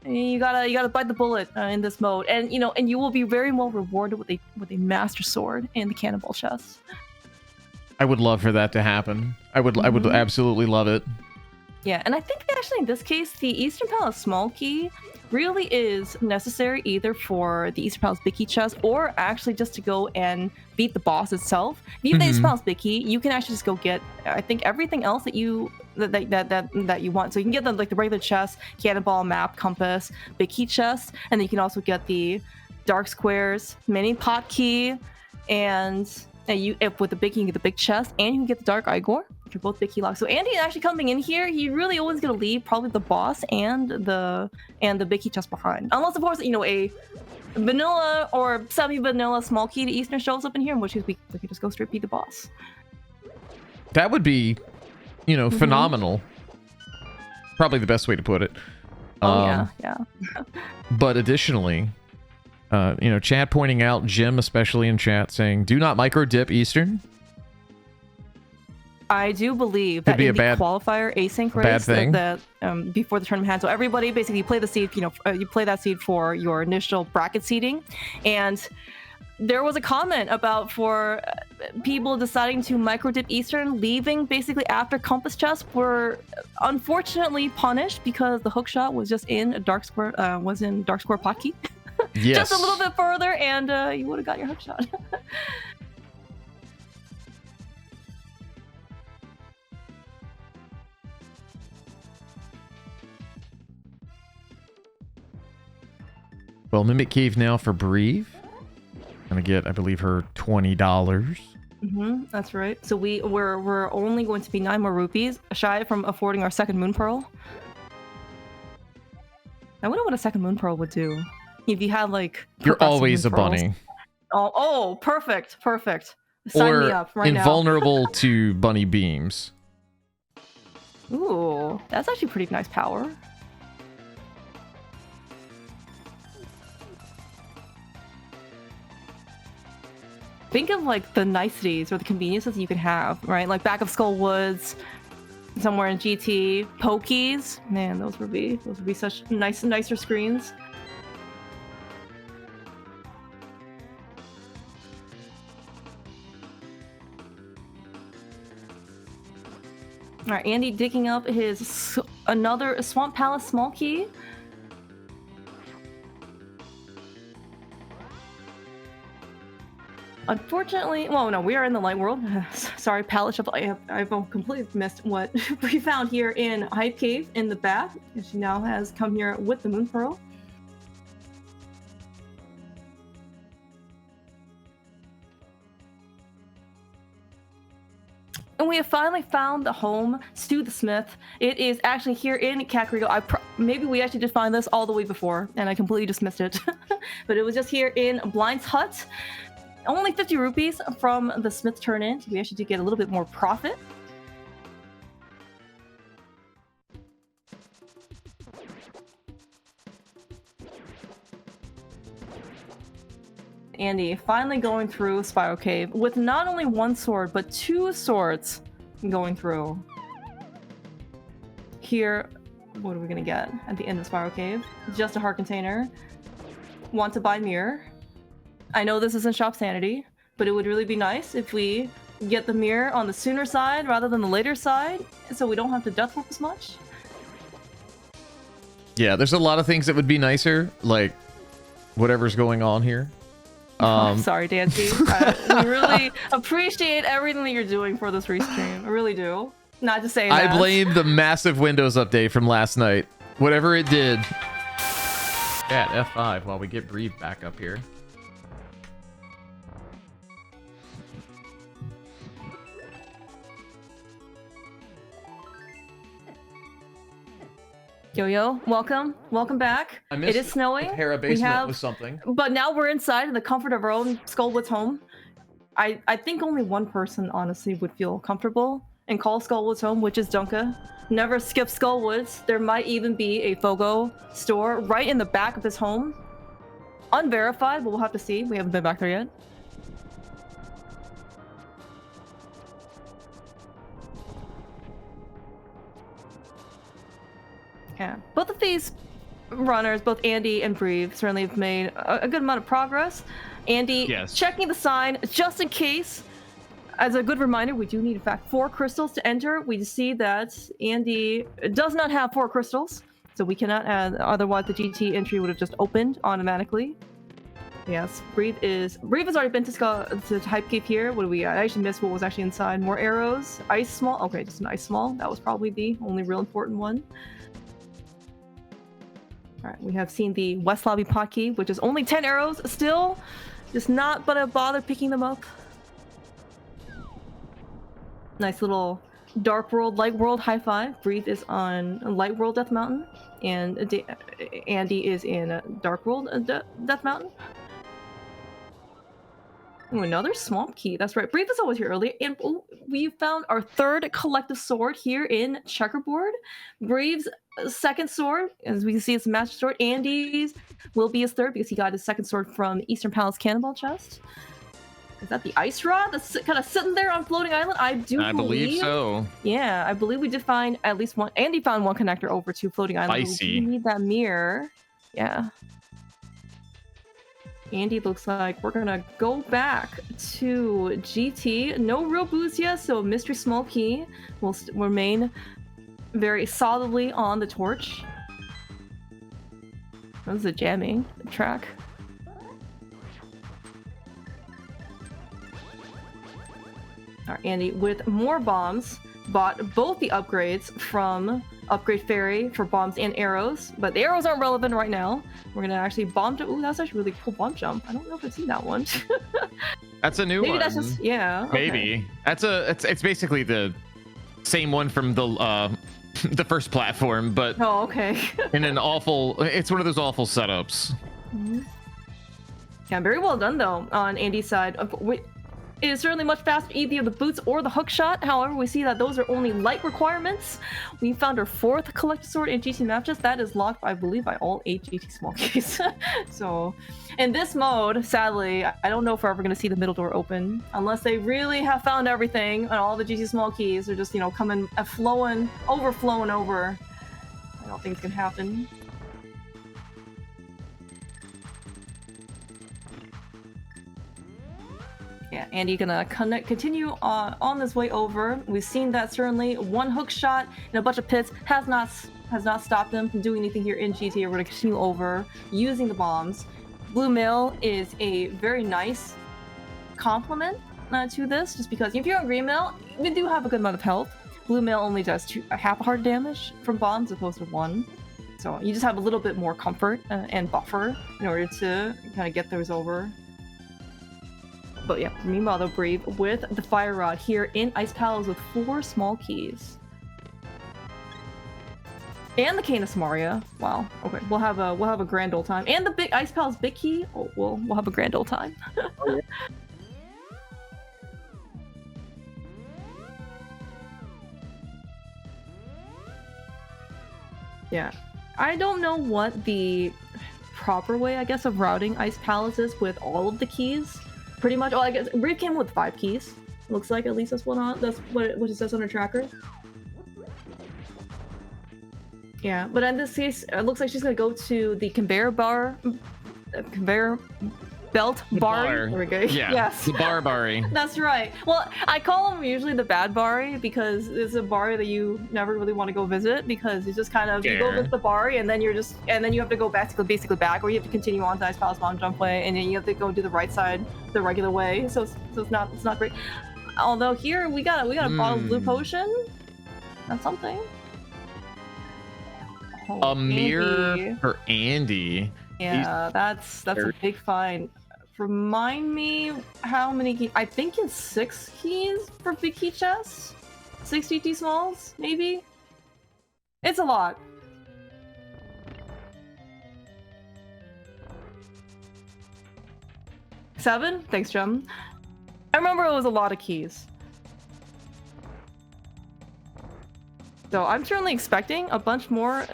you gotta bite the bullet in this mode, and you will be very well rewarded with a Master Sword and the Cannonball chest. I would love for that to happen. I would absolutely love it. Yeah, and I think actually in this case the Eastern Palace Small Key really is necessary either for the Eastern Palace Big Key chest or actually just to go and beat the boss itself. If you have the Eastern Palace Big Key, you can actually just go get, I think, everything else that you want. So you can get the regular chest, cannonball, map, compass, Big Key chest, and then you can also get the dark squares, mini pot key, and with the big key, you can get the big chest, and you can get the dark Igor, which are both big key locks. So Andy actually coming in here, he really always gonna leave probably the boss and the big key chest behind, unless of course a vanilla or semi-vanilla small key to Eastern shows up in here, in which case we could just go straight beat the boss. That would be, phenomenal. Probably the best way to put it. Yeah. But additionally, chat pointing out, Jim especially in chat saying, do not micro dip Eastern. I do believe that in the qualifier async race that before the tournament had, so everybody basically play the seed, you play that seed for your initial bracket seeding, and there was a comment about for people deciding to micro dip Eastern, leaving basically after compass chest, were unfortunately punished because the hook shot was just in a dark square, potkey. Yes. Just a little bit further, and you would have got your hook shot. Well, Mimic Cave now for Breve. Gonna get, I believe, her $20. That's right. So we're only going to be 9 more rupees shy from affording our second Moon Pearl. I wonder what a second Moon Pearl would do. If you had you're always a bunny. Oh, perfect. Sign me up right now. Invulnerable to bunny beams. Ooh, that's actually pretty nice power. Think of the niceties or the conveniences you could have, right? Like back of Skull Woods, somewhere in GT, Pokies. Man, those would be such nicer screens. All right, Andy digging up another Swamp Palace small key. Unfortunately, well, no, we are in the light world. Sorry, palette shuffle. I've completely missed what we found here in Hype Cave in the bath. She now has come here with the Moon Pearl. And we have finally found the home, Stu the Smith. It is actually here in Kakariko. Maybe we actually did find this all the way before, and I completely just missed it. But it was just here in Blind's hut. Only 50 rupees from the Smith turn-in. So we actually did get a little bit more profit. Andy finally going through Spiral Cave with not only one sword, but 2 swords going through. Here, what are we gonna get at the end of Spiral Cave? Just a heart container. Want to buy mirror. I know this isn't Shop Sanity, but it would really be nice if we get the mirror on the sooner side rather than the later side, so we don't have to death warp as much. Yeah, there's a lot of things that would be nicer, like whatever's going on here. Sorry, Dancy. We really appreciate everything that you're doing for this restream. I really do. Not just saying that. I blame the massive Windows update from last night. Whatever it did. At F5 while we get Breve back up here. Yo, welcome back. It is snowing. Hera basement was something. But now we're inside in the comfort of our own Skullwood's home. I think only one person honestly would feel comfortable and call Skullwood's home, which is Dunka. Never skip Skullwoods. There might even be a Fogo store right in the back of his home. Unverified, but we'll have to see. We haven't been back there yet. Yeah, both of these runners, both Andy and Breve, certainly have made a good amount of progress. Andy, checking the sign just in case. As a good reminder, we do need, in fact, 4 crystals to enter. We see that Andy does not have 4 crystals, so we cannot add, otherwise the GT entry would have just opened automatically. Yes, Breve has already been to Hype Cave here. What do we got? I actually missed what was actually inside. More arrows. Ice small. Okay, just an ice small. That was probably the only real important one. Alright, we have seen the West Lobby pot key, which is only 10 arrows still. Just not gonna bother picking them up. Nice little Dark World, Light World high five. Breve is on Light World Death Mountain, and Andy is in Dark World Death Mountain. Ooh, another Swamp Key. That's right. Breve was always here earlier, and we found our 3rd collective sword here in Checkerboard. Breve's 2nd sword, as we can see, it's a Master Sword. Andy's will be his 3rd because he got his 2nd sword from Eastern Palace Cannonball Chest. Is that the ice rod that's kind of sitting there on Floating Island? I believe so. Yeah, I believe we did find at least one. Andy found one connector over to Floating Island. Spicy. We need that mirror. Yeah. Andy, looks like we're gonna go back to GT. No real boost yet, so Mystery Small Key will remain very solidly on the torch. That was a jamming track. Alright, Andy, with more bombs, bought both the upgrades from Upgrade Fairy for bombs and arrows, but the arrows aren't relevant right now. We're gonna actually bomb jump. Ooh, that's actually a really cool bomb jump. I don't know if I've seen that one. That's a new one. Maybe that's just, yeah. Maybe. Okay. It's basically the same one from the the first platform, but oh, okay. in an awful, it's one of those awful setups. Mm-hmm. Yeah, very well done though on Andy's side. It is certainly much faster, either the boots or the hook shot. However, we see that those are only light requirements. We found our 4th collector sword in GT map chest. That is locked, I believe, by all 8 GT small keys. So, in this mode, sadly, I don't know if we're ever going to see the middle door open. Unless they really have found everything and all the GT small keys are just, you know, coming, overflowing over. I don't think it's going to happen. Yeah, Andy gonna continue on this way over. We've seen that certainly one hook shot and a bunch of pits has not stopped them from doing anything here in GTA. We're gonna continue over using the bombs. Blue Mill is a very nice complement to this, just because if you're on green mail, we do have a good amount of health. Blue mail only does half a heart damage from bombs as opposed to 1. So you just have a little bit more comfort and buffer in order to kind of get those over. But yeah, meanwhile, the Breve with the Fire Rod here in Ice Palace with 4 small keys. And the Canis Maria. Wow. Okay, we'll have a grand old time. And the big Ice Palace big key. Oh, we'll have a grand old time. Oh, yeah. Yeah, I don't know what the proper way, I guess, of routing Ice Palace is with all of the keys. Pretty much. Oh, I guess Breve came with 5 keys. Looks like at least that's what it says on her tracker. Yeah, but in this case, it looks like she's gonna go to the conveyor belt bar. There we go. Yeah, yes. The bari. That's right. Well, I call them usually the bad bari because it's a bar that you never really want to go visit because it's just kind of you go visit the bari and then you have to go basically back, or you have to continue on to Ice Palace Mountain Jump Way and then you have to go to the right side the regular way. So it's not great. Although here we got a bottle of blue potion. That's something. Oh, a mirror for Andy. Yeah, that's a big find. Remind me how many keys? I think it's 6 keys for big key chests. 6 GT smalls, maybe? It's a lot. Seven? Thanks, Gem. I remember it was a lot of keys. So I'm certainly expecting a bunch more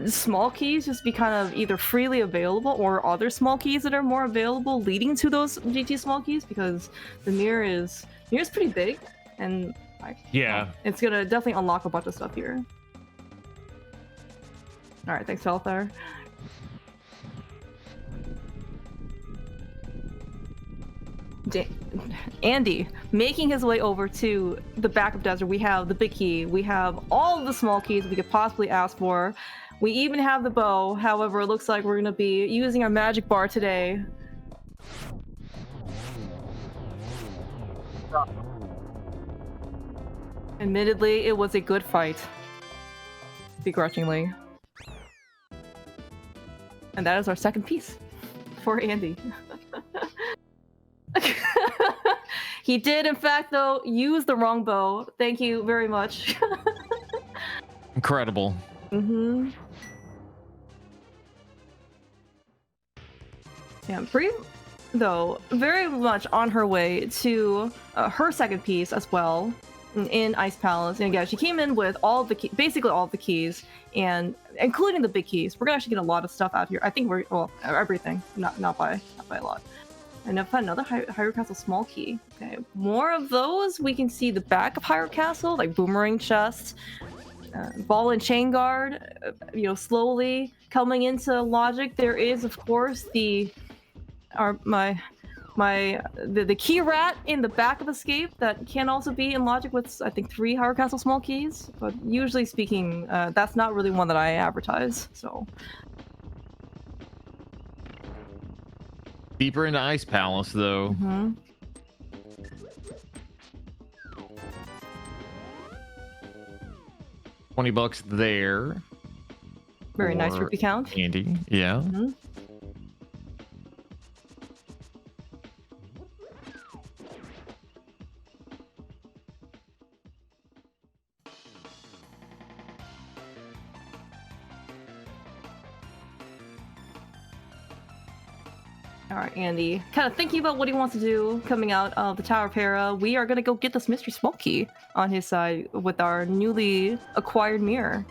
small keys just be kind of either freely available or other small keys that are more available leading to those GT small keys because the mirror's pretty big and it's gonna definitely unlock a bunch of stuff here. All right, thanks, Healthar. Andy making his way over to the back of desert. We have the big key, we have all of the small keys we could possibly ask for, we even have the bow. However, it looks like we're gonna be using our magic bar today. Admittedly, it was a good fight, begrudgingly, and that is our second piece for Andy. He did, in fact, though, use the wrong bow. Thank you very much. Incredible. Mm-hmm. Yeah, Breve, though, very much on her way to her second piece as well in Ice Palace. And again, she came in with basically all of the keys, and including the big keys. We're gonna actually get a lot of stuff out here. I think everything, not by a lot. And I've found another Hyrule Castle small key. Okay, more of those. We can see the back of Hyrule Castle, like boomerang chest, ball and chain guard. Slowly coming into logic. There is, of course, the key rat in the back of Escape that can also be in logic with, I think, 3 Hyrule Castle small keys. But usually speaking, that's not really one that I advertise. So. Deeper into Ice Palace, though. Mm-hmm. $20 there. Very nice rupee count. Andy, yeah. Mm-hmm. Alright, Andy. Kind of thinking about what he wants to do coming out of the Tower of Hera. We are going to go get this mystery small key on his side with our newly acquired mirror.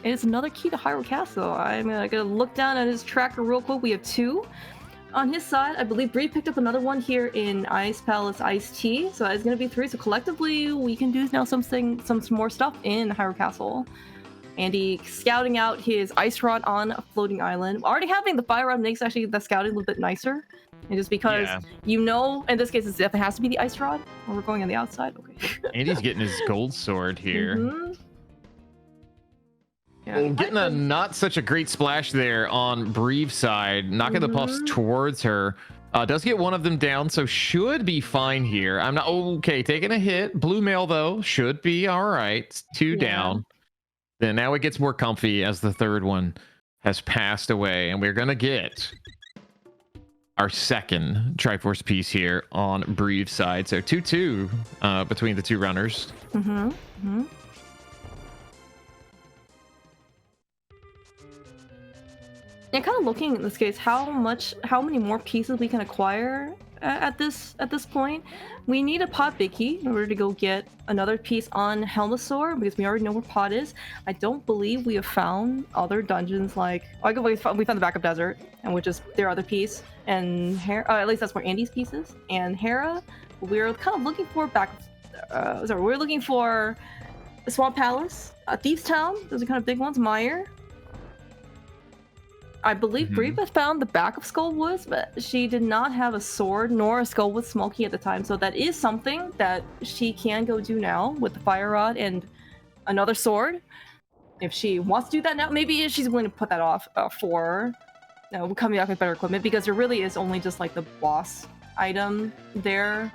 And it's another key to Hyrule Castle. I'm gonna look down at his tracker real quick. We have 2. On his side, I believe Breve picked up another one here in Ice Palace Iced Tea, so it's gonna be 3. So collectively, we can do now some more stuff in Hyrule Castle. Andy scouting out his ice rod on a floating island. Already having the fire rod makes actually the scouting a little bit nicer, and just because in this case, it definitely has to be the ice rod. Or we're going on the outside. Okay. Andy's getting his gold sword here. Mm-hmm. Yeah. Oh, getting a not such a great splash there on Breve's side, knocking the puffs towards her. Does get one of them down, so should be fine here. I'm not okay. Taking a hit. Blue mail though should be all right. Two down. Then now it gets more comfy as the third one has passed away, and we're gonna get our second Triforce piece here on Breve's side. So 2-2 between the two runners. Yeah, kind of looking in this case, how many more pieces we can acquire at this point. We need a pot big key in order to go get another piece on Helmasaur because we already know where pot is. I don't believe we have found other dungeons like we found the backup desert, and which is their other piece, and at least that's where Andy's piece is. And Hera, we're kind of looking for we're looking for the Swamp Palace, Thieves Town. Those are kind of big ones. Meyer. I believe Breve found the back of Skullwoods, but she did not have a sword nor a Skullwood small key at the time, so that is something that she can go do now with the Fire Rod and another sword. If she wants to do that now, maybe she's willing to put that off for coming back with better equipment, because there really is only just like the boss item there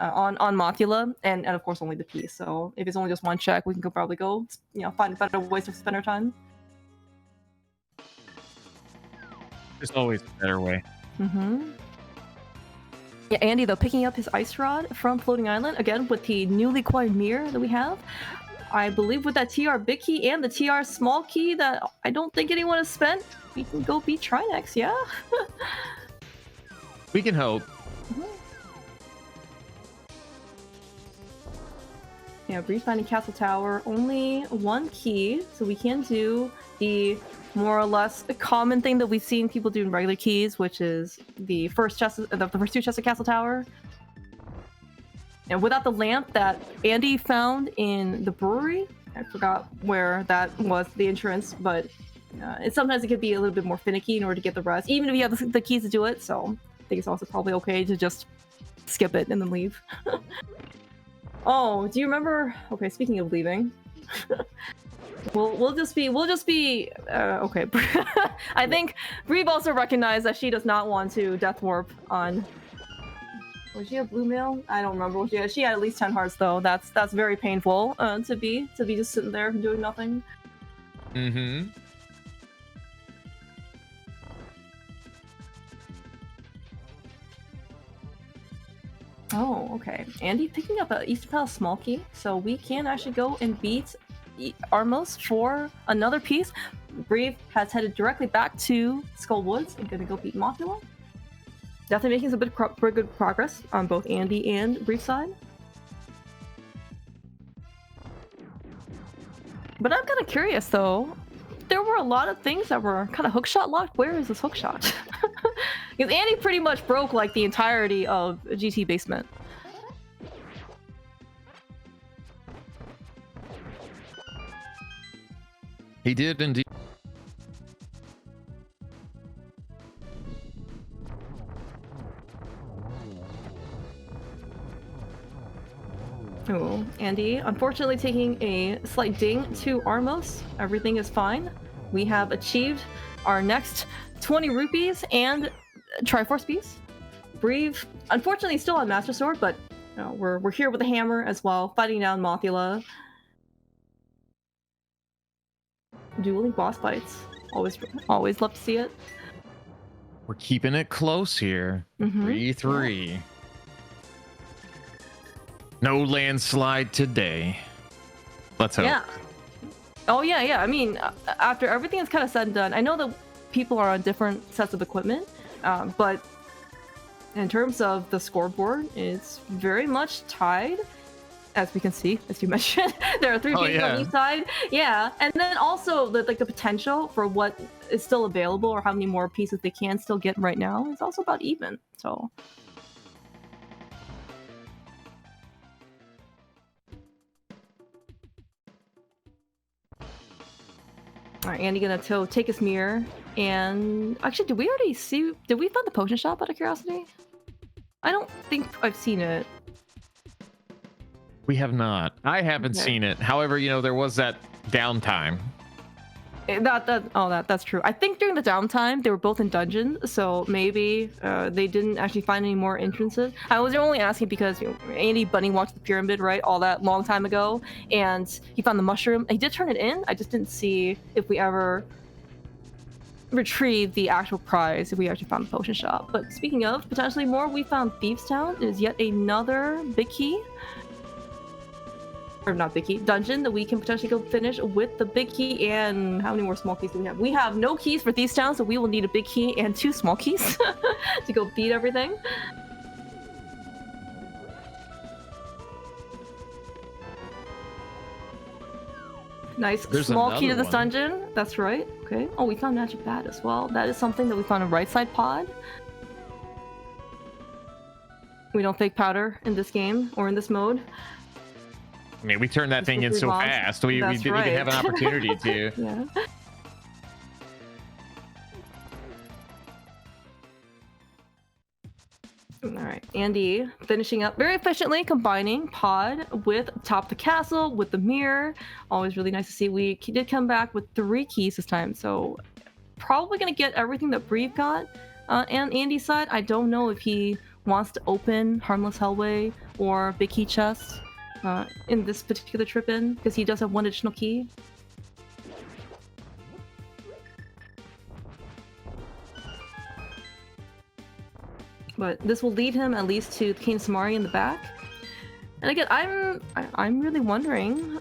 on Mothula, and of course only the piece. So if it's only just one check, we can probably go find better ways to spend our time. There's always a better way. Yeah, Andy though picking up his ice rod from Floating Island again with the newly acquired mirror that we have. I believe with that TR big key and the TR small key that I don't think anyone has spent, we can go beat Trinex. Yeah. We can hope. Yeah, Breve finding Castle Tower, only one key, so we can do the more or less the common thing that we've seen people do in regular keys, which is the first two chests of Castle Tower. And without the lamp that Andy found in the brewery, I forgot where that was, the entrance, but sometimes it could be a little bit more finicky in order to get the rest, even if you have the keys to do it. So I think it's also probably okay to just skip it and then leave. Oh, do you remember? Okay, speaking of leaving. We'll just be okay. I think Breve also recognized that she does not want to death warp on. Was she a blue mail? I don't remember what she had. She had at least 10 hearts though. That's very painful to be just sitting there doing nothing. Oh, okay. Andy picking up a Eastern Palace small key, so we can actually go and beat Armos for another piece. Breve has headed directly back to Skullwoods and gonna go beat Mothula. Definitely making some pretty good progress on both Andy and Breve's side. But I'm kind of curious though. There were a lot of things that were kind of hookshot locked. Where is this hookshot? Because Andy pretty much broke like the entirety of GT Basement. He did indeed. Oh, Andy, unfortunately taking a slight ding to Armos. Everything is fine. We have achieved our next 20 rupees and Triforce piece. Breve, unfortunately, still on Master Sword, but we're here with a hammer as well, fighting down Mothula. Dueling boss fights. Always love to see it. We're keeping it close here. 3-3. Yeah. No landslide today. Let's hope. Yeah. Oh yeah. I mean, after everything is kind of said and done, I know that people are on different sets of equipment, but in terms of the scoreboard, it's very much tied. As we can see, as you mentioned, there are 3 pieces on each side. Yeah, and then also the potential for what is still available or how many more pieces they can still get right now is also about even. So. Alright, Andy gonna take his mirror, and actually, did we find the potion shop out of curiosity? I don't think I've seen it. We have not. I haven't seen it. However, there was that downtime. That's true. I think during the downtime they were both in dungeons, so maybe they didn't actually find any more entrances. I was only asking because Andy Bunny walked the pyramid, right, all that long time ago, and he found the mushroom. He did turn it in. I just didn't see if we ever retrieved the actual prize, if we actually found the potion shop. But speaking of potentially more, we found Thieves Town. It is yet another big key. Or not big key, dungeon that we can potentially go finish with the big key. And how many more small keys do we have? We have no keys for Thieves Town, so we will need a big key and 2 small keys to go beat everything. Nice. There's small key to this dungeon. That's right. Okay. Oh, we found Magic Bat as well. That is something that we found in right side pod. We don't fake powder in this game or in this mode. I mean, we turned that thing in so fast. We didn't even have an opportunity to. Yeah. All right, Andy finishing up very efficiently, combining pod with top the castle with the mirror. Always really nice to see. We did come back with 3 keys this time, so probably gonna get everything that Breve got. And Andy's side, I don't know if he wants to open Harmless Hellway or Big Key Chest in this particular trip in, because he does have 1 additional key. But this will lead him at least to the Cane Samari in the back. And again, I'm really wondering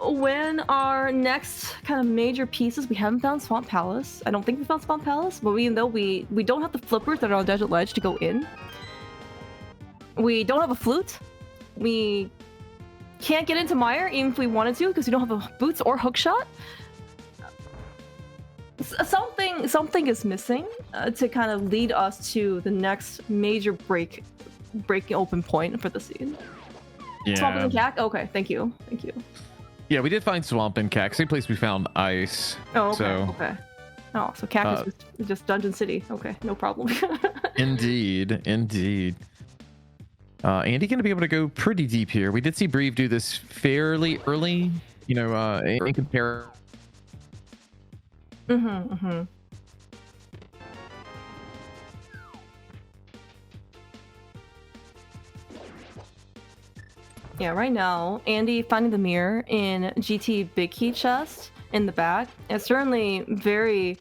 when our next kind of major pieces. We haven't found Swamp Palace. I don't think we found Swamp Palace, but even though we don't have the flippers that are on Desert Ledge to go in. We don't have a flute. We can't get into Mire even if we wanted to because we don't have a boots or hookshot. Something is missing to kind of lead us to the next major breaking open point for the scene. Yeah. Swamp and Cack? Okay, thank you. Yeah, we did find Swamp and Cack. Same place we found Ice. Oh, okay. So, okay. Oh, so Cack is just Dungeon City. Okay, no problem. Indeed. Andy gonna be able to go pretty deep here. We did see Breve do this fairly early, in comparison. Yeah, right now, Andy finding the mirror in GT Big Key Chest in the back is certainly very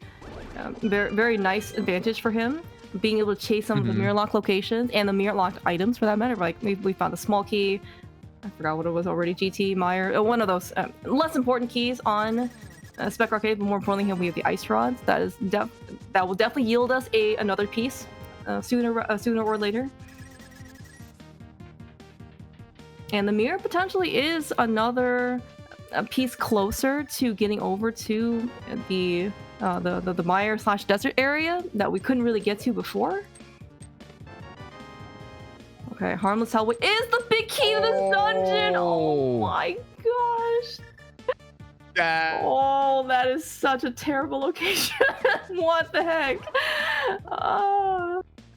nice advantage for him. Being able to chase some of the mirror lock locations and the mirror locked items for that matter. Like we found the small key. I forgot what it was already. GT, Mire, one of those less important keys on Spec Arcade, but more importantly, we have the ice rods. That will definitely yield us another piece sooner or later. And the mirror potentially is another piece closer to getting over to the Mire / desert area that we couldn't really get to before. Okay, Harmless Hellway is the big key to this dungeon. Oh my gosh. Oh, that is such a terrible location. What the heck?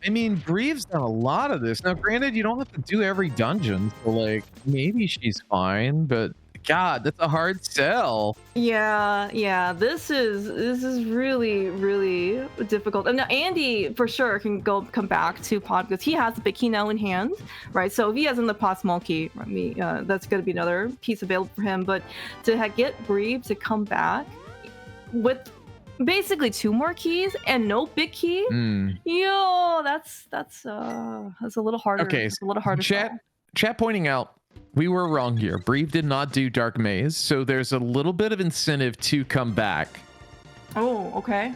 I mean, Breve's done a lot of this. Now, granted, you don't have to do every dungeon, so like maybe she's fine, but God, that's a hard sell. Yeah. This is really difficult. And now Andy for sure can come back to pod because he has the big key now in hand, right? So if he has in the pod small key, that's going to be another piece available for him. But to get Breve to come back with basically 2 more keys and no big key, that's a little harder. Okay, it's a little harder. Chat pointing out. We were wrong here. Breve did not do Dark Maze, so there's a little bit of incentive to come back. Oh, okay.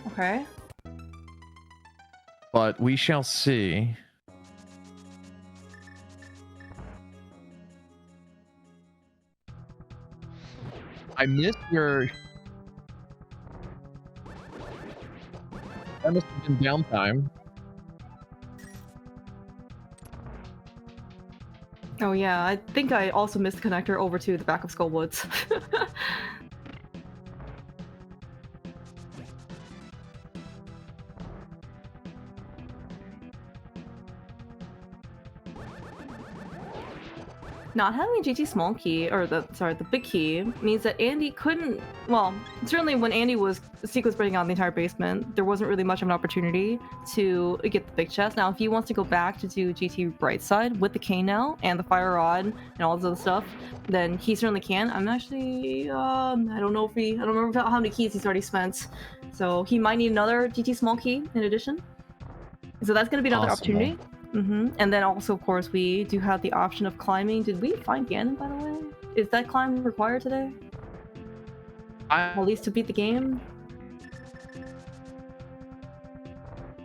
But we shall see. I missed your... That must have been downtime. Oh yeah, I think I also missed the connector over to the back of Skull Woods. Not having GT small key, or the big key, means that Andy couldn't. Well, certainly when Andy was sequence breaking out the entire basement, there wasn't really much of an opportunity to get the big chest. Now, if he wants to go back to do GT right side with the K now and the fire rod and all this other stuff, then he certainly can. I'm actually, I don't know if I don't remember how many keys he's already spent, so he might need another GT small key in addition. So that's going to be another opportunity. And then also, of course, we do have the option of climbing. Did we find Ganon, by the way? Is that climb required today? At least to beat the game?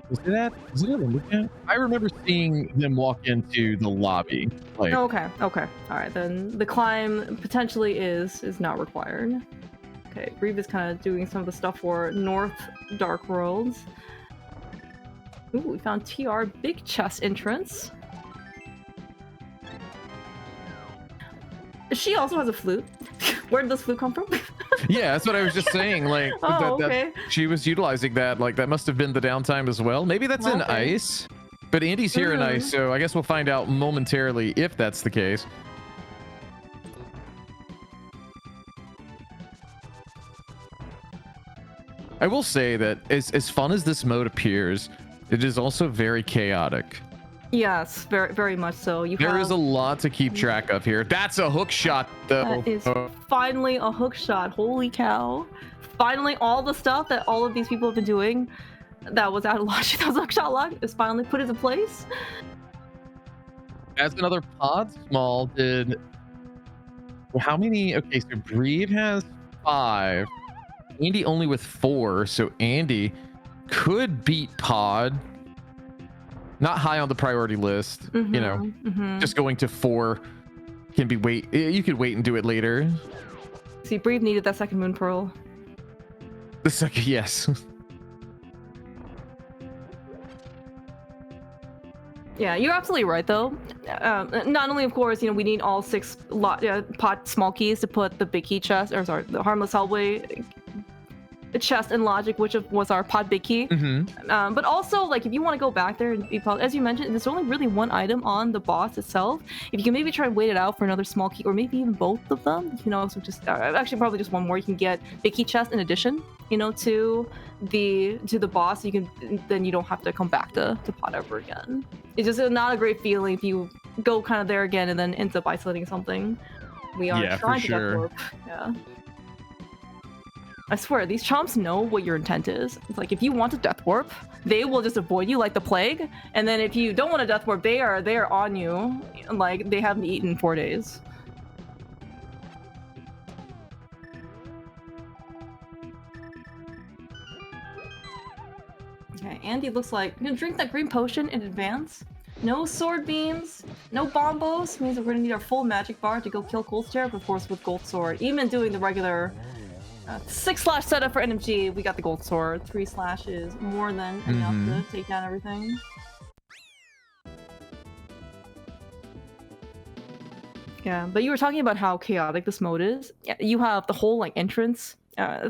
Is it a look at? I remember seeing them walk into the lobby. Like... Okay. All right, then the climb potentially is not required. Okay, Breve is kind of doing some of the stuff for North Dark Worlds. Ooh, we found TR big chest entrance. She also has a flute. Where did this flute come from? Yeah, that's what I was just saying. Like, okay. She was utilizing that. Like, that must have been the downtime as well. Maybe that's in ice. But Andy's here in ice, so I guess we'll find out momentarily if that's the case. I will say that as fun as this mode appears, it is also very chaotic. Yes, very, very much so. There is a lot to keep track of here. That's a hook shot, though. That is finally a hook shot. Holy cow. Finally, all the stuff that all of these people have been doing that was out of logic, that was hook shot lock, is finally put into place. As another pod small did... How many? Okay, so Breve has 5. Andy only with 4, so Andy could beat Pod. Not high on the priority list, you know. Just going to 4 can be you could wait and do it later. See, Breve needed that second moon pearl. The second, yes. Yeah, you're absolutely right, though. Not only, of course, we need all 6 pot small keys to put the big key chest, or sorry, the harmless hallway chest and logic, which was our pod big key. But also, like, if you want to go back there and as you mentioned, there's only really one item on the boss itself. If you can maybe try and wait it out for another small key, or maybe even both of them, you can also just actually probably just one more. You can get big key chest in addition, to the boss. Then you don't have to come back to pod ever again. It's just not a great feeling if you go kind of there again and then ends up isolating something. We are trying to get warp. Yeah. I swear, these chomps know what your intent is. It's like, if you want a death warp, they will just avoid you like the plague. And then if you don't want a death warp, they are on you. Like, they haven't eaten in 4 days. Okay, Andy looks like you can drink that green potion in advance. No sword beams, no bombos. Means that we're gonna need our full magic bar to go kill Coldstare, but of course with gold sword. Even doing the regular 6/ setup for NMG, we got the gold sword. 3/ is more than enough to take down everything. Yeah, but you were talking about how chaotic this mode is. You have the whole entrance,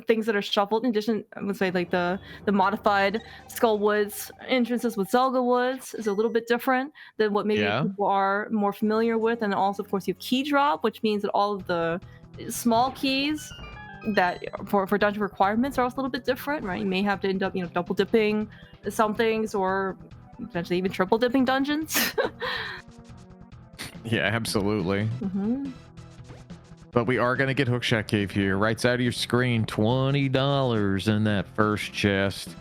things that are shuffled. In addition, I would say the modified Skull Woods entrances with Zelga Woods is a little bit different than what maybe people are more familiar with. And also, of course, you have Keydrop, which means that all of the small keys that for dungeon requirements are also a little bit different, right? You may have to end up, double dipping some things, or potentially even triple dipping dungeons. Yeah, absolutely. But we are gonna get Hookshot Cave here. Right side of your screen, $20 in that first chest.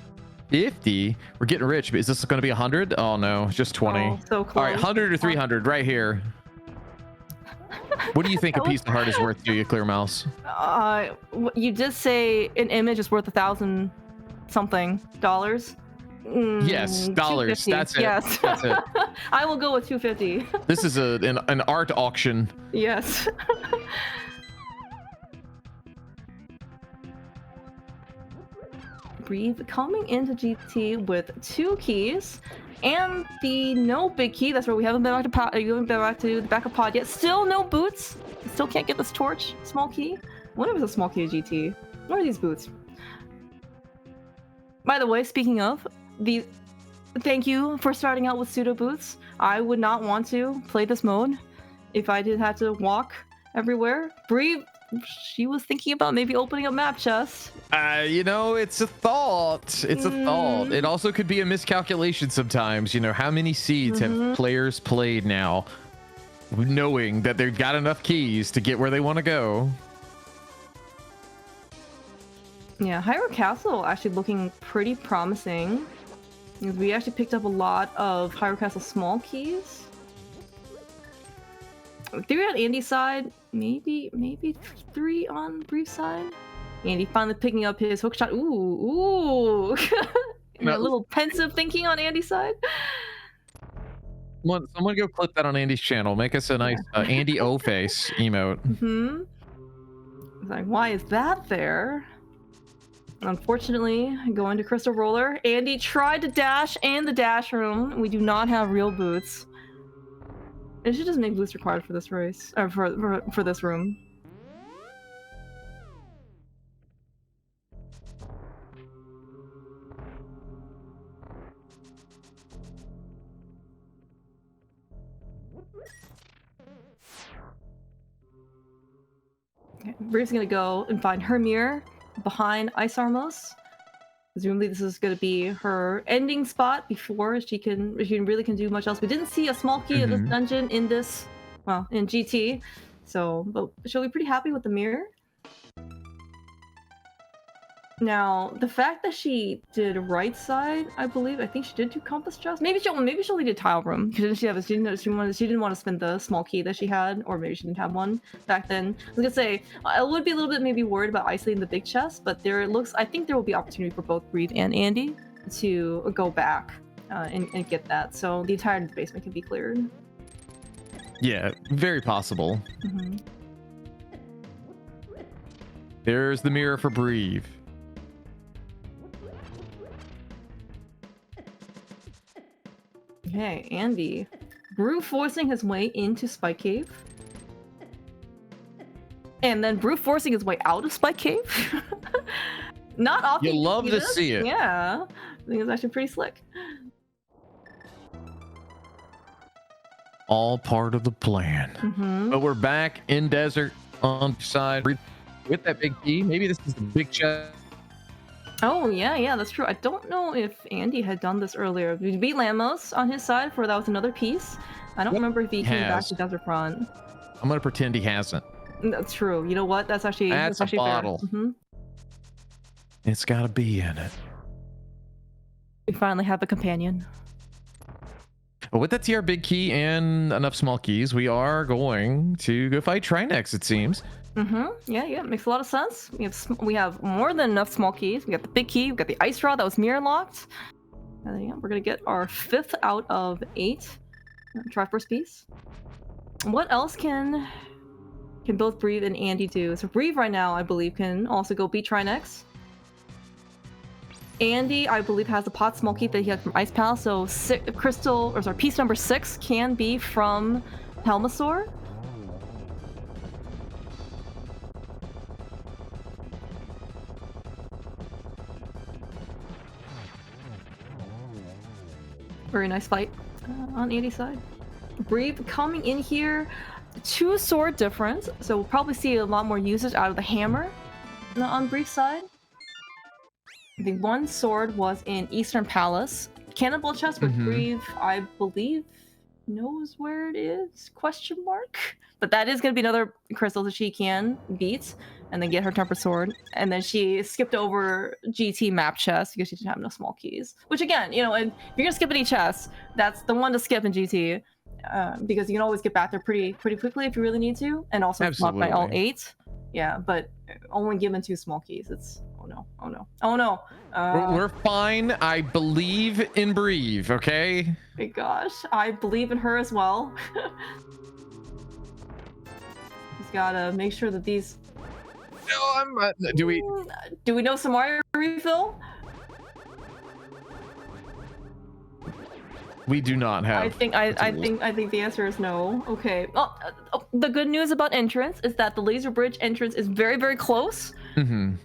50. We're getting rich. But is this gonna be 100? Oh no, it's just 20. Oh, so close. All right, 100 or 300 right here. What do you think a piece of heart is worth to you, Clear Mouse? You just say an image is worth $1,000 something. Yes, dollars. That's it. Yes. That's it. I will go with 250. This is an art auction. Yes. Breve coming into GT with 2 keys. And the no big key. That's where we haven't been back to pod. You haven't been back to the backup pod yet. Still no boots. Still can't get this torch. Small key. I wonder if it's a small key of GT. What are these boots? By the way, speaking of these, thank you for starting out with pseudo boots. I would not want to play this mode if I did have to walk everywhere. Breve, she was thinking about maybe opening a map chest. You know, it's a thought. It's a thought. It also could be a miscalculation sometimes. You know, how many seeds have players played now, knowing that they've got enough keys to get where they want to go? Yeah, Hyrule Castle actually looking pretty promising. We actually picked up a lot of Hyrule Castle small keys. 3 on Andy's side, maybe 3 on Breve's side. Andy finally picking up his hook shot. Ooh. A little pensive thinking on Andy's side. Someone go clip that on Andy's channel. Make us a nice Andy O face emote. Like, why is that there? Unfortunately, going to Crystal Roller. Andy tried to dash in the dash room. We do not have real boots. It should just make boots required for this race, or for this room. Okay, Breve's gonna go and find her mirror behind Ice Armos. Presumably this is going to be her ending spot before she really can do much else. We didn't see a small key of this dungeon in this, well, in GT. So, but she'll be pretty happy with the mirror. Now, the fact that she did right side, I think she did do compass chest. Maybe she'll only do tile room because she didn't want to spend the small key that she had, or maybe she didn't have one back then. I was gonna say I would be a little bit maybe worried about isolating the big chest, but I think there will be opportunity for both Breve and Andy to go back and get that. So the entire basement can be cleared. Yeah, very possible. There's the mirror for Breve. Okay, Andy. Breve forcing his way into Spike Cave. And then Breve forcing his way out of Spike Cave. Not often. You love to see it. Yeah. I think it's actually pretty slick. All part of the plan. But we're back in desert on the side with that big key. Maybe this is the big chest. Oh, yeah, that's true. I don't know if Andy had done this earlier. We beat Lamos on his side for that was another piece. I don't remember if he came back to Desert Front. I'm going to pretend he hasn't. That's true. You know what? That's actually a bottle. Fair. It's got a bee in it. We finally have a companion. Well, with that TR big key and enough small keys, we are going to go fight Trinex, it seems. Yeah, makes a lot of sense. We have more than enough small keys. We got the big key, we got the ice rod that was mirror locked. And then, yeah, we're gonna get our 5th out of 8 Triforce piece. What else can both Breve and Andy do? So Breve right now, I believe, can also go beat Trinex. Andy, I believe, has the pot small key that he had from Ice Palace, so piece number 6 can be from Helmasaur. Very nice fight on Andy's side. Breve coming in here, 2 sword difference, so we'll probably see a lot more usage out of the hammer on Breve's side. The 1 sword was in Eastern Palace. Cannonball chest with Breve, I believe, knows where it is? Question mark. But that is going to be another crystal that she can beat and then get her temper sword. And then she skipped over GT map chest because she didn't have enough small keys. Which again, you know, and if you're going to skip any chest, that's the one to skip in GT. Because you can always get back there pretty quickly if you really need to. And also it's locked by all 8. Yeah, but only given 2 small keys. It's oh no. We're fine. I believe in Breve, okay? My gosh, I believe in her as well. Just gotta make sure that these. No, I'm. Do we know some Mario refill? We do not have. I think the answer is no. Okay. The good news about entrance is that the laser bridge entrance is very, very close. And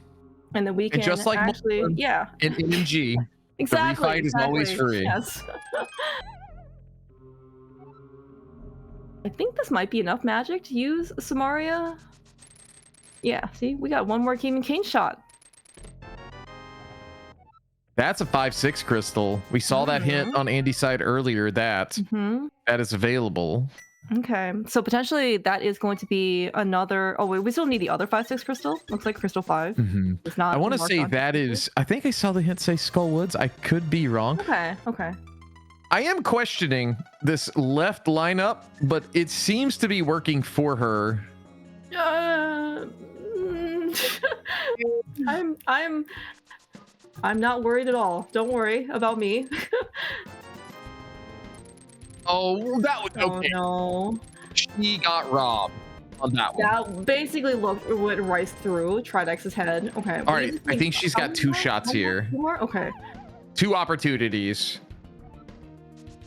then we can just like actually, yeah. In MG, exactly. The refight is always free. Yes. I think this might be enough magic to use Samaria. Yeah, see, we got one more King and King shot. That's a 5/6 crystal. We saw that hint on Andy's side earlier that that is available. Okay, so potentially that is going to be another. Oh wait, we still need the other 5/6 crystal. Looks like crystal 5. It's not. I want to say that is. I think I saw the hint say Skull Woods. I could be wrong. Okay. Okay. I am questioning this left lineup, but it seems to be working for her. I'm not worried at all. Don't worry about me. Oh, that was okay. Oh no. She got robbed on that one. That basically went right through Tridex's head. Okay. All right. I think she's got 2 shots here. More? Okay. 2 opportunities.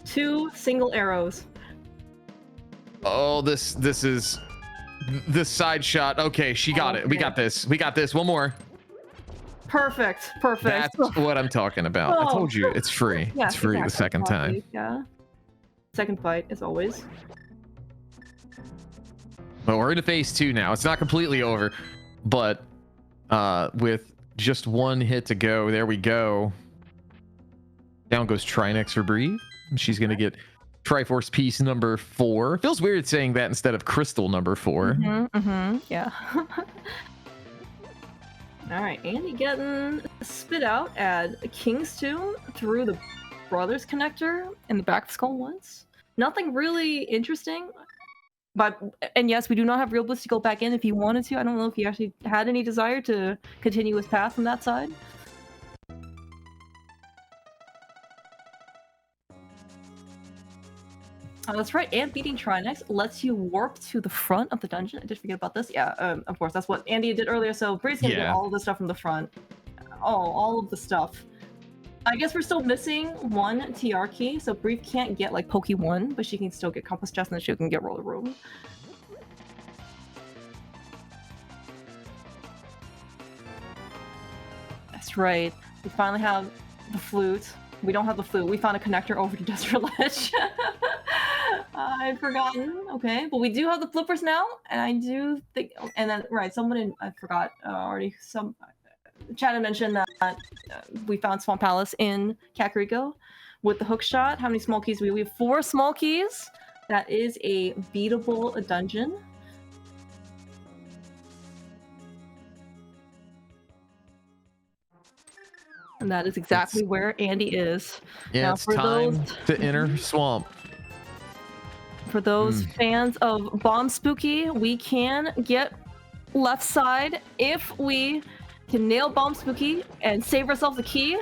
2 single arrows. Oh, this is the side shot. Okay, she got it. We got this. We got this. One more. Perfect. That's what I'm talking about. I told you it's free. Yeah, it's free the second time. Yeah. Second fight, as always. Well, we're into phase 2 now. It's not completely over, but with just 1 hit to go, there we go. Down goes Trinex for Breve. She's gonna get Triforce piece number 4. Feels weird saying that instead of crystal number 4. Yeah. All right, Andy getting spit out at King's Tomb through the Brothers connector in the back of Skull Woods. Nothing really interesting, and yes, we do not have real bliss to go back in if he wanted to. I don't know if he actually had any desire to continue his path from that side. That's right, and beating Trinex lets you warp to the front of the dungeon. I did forget about this. Yeah, of course, that's what Andy did earlier. So Bree's gonna get all of the stuff from the front. Oh, all of the stuff. I guess we're still missing 1 TR key, so Breve can't get like Poke 1, but she can still get Compass Chest and then she can get Roller Room. That's right. We finally have the flute. We don't have the flute. We found a connector over to Desert Ledge. I'd forgotten. Okay, but we do have the flippers now, and I do think. And then right, I forgot already. Some chat had mentioned that we found Swamp Palace in Kakariko with the hook shot. How many small keys do we have? 4 small keys. That is a beatable dungeon. And that is exactly where Andy is. Yeah, now, it's time to enter Swamp. For those fans of Bomb Spooky, we can get left side if we can nail Bomb Spooky and save ourselves a key.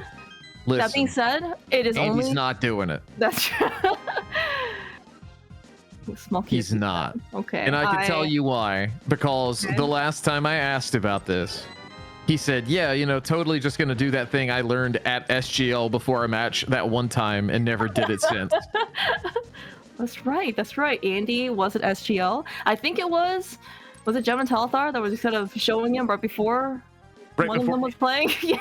Listen, that being said, it is Andy's not doing it. That's true. Small He's not. Okay. And I can tell you why. Because the last time I asked about this, he said, yeah, you know, totally just going to do that thing I learned at SGL before a match that one time and never did it since. That's right. That's right. Andy was at SGL. I think it was it Gem and Telethar that was kind of showing him right before one of them was playing? Yeah.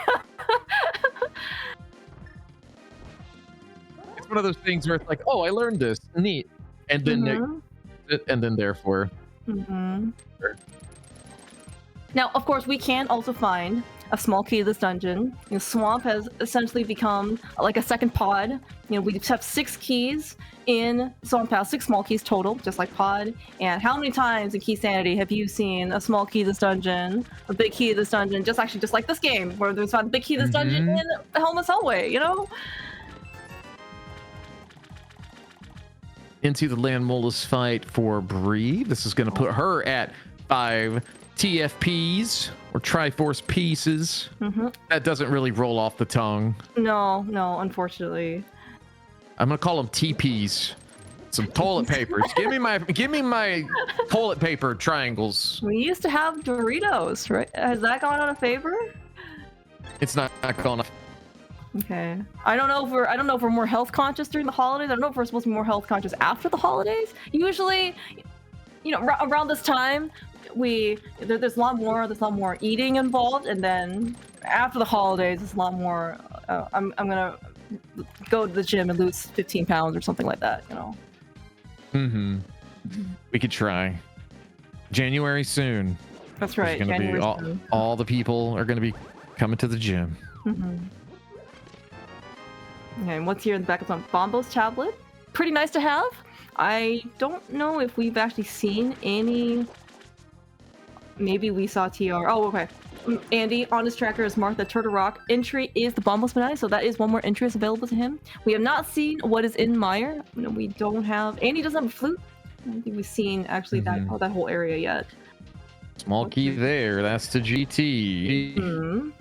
It's one of those things where it's like, oh, I learned this. Neat. And then, therefore. Sure. Now, of course, we can also find a small key to this dungeon. You know, Swamp has essentially become like a second pod. You know, we have 6 keys in Swamp House, 6 small keys total, just like pod. And how many times in Key Sanity have you seen a small key to this dungeon, a big key to this dungeon, just like this game, where there's a big key to this dungeon in the Helmut's Hallway, you know? Into the Land Molus fight for Breve. This is going to put her at 5 TFPs or Triforce pieces. That doesn't really roll off the tongue. No, unfortunately. I'm gonna call them TPs. Some toilet papers. Give me my toilet paper triangles. We used to have Doritos, right? Has that gone out of favor? It's not gone off. Okay. I don't know if we're more health conscious during the holidays. I don't know if we're supposed to be more health conscious after the holidays. Usually, you know, around this time, there's a lot more eating involved, and then after the holidays, it's a lot more. I'm gonna go to the gym and lose 15 pounds or something like that, you know. we could try. January soon. That's right. January soon. All the people are going to be coming to the gym. Okay, and what's here in the back of some Bombo's tablet? Pretty nice to have. I don't know if we've actually seen any. Maybe we saw TR. Oh, okay. Andy on his tracker is marked that Turtle Rock entry is the Bombos medallion, so that is one more entry is available to him. We have not seen what is in Mire. No, we don't have. Andy doesn't have a flute. I don't think we've seen actually that whole area yet. Small key there. That's to GT.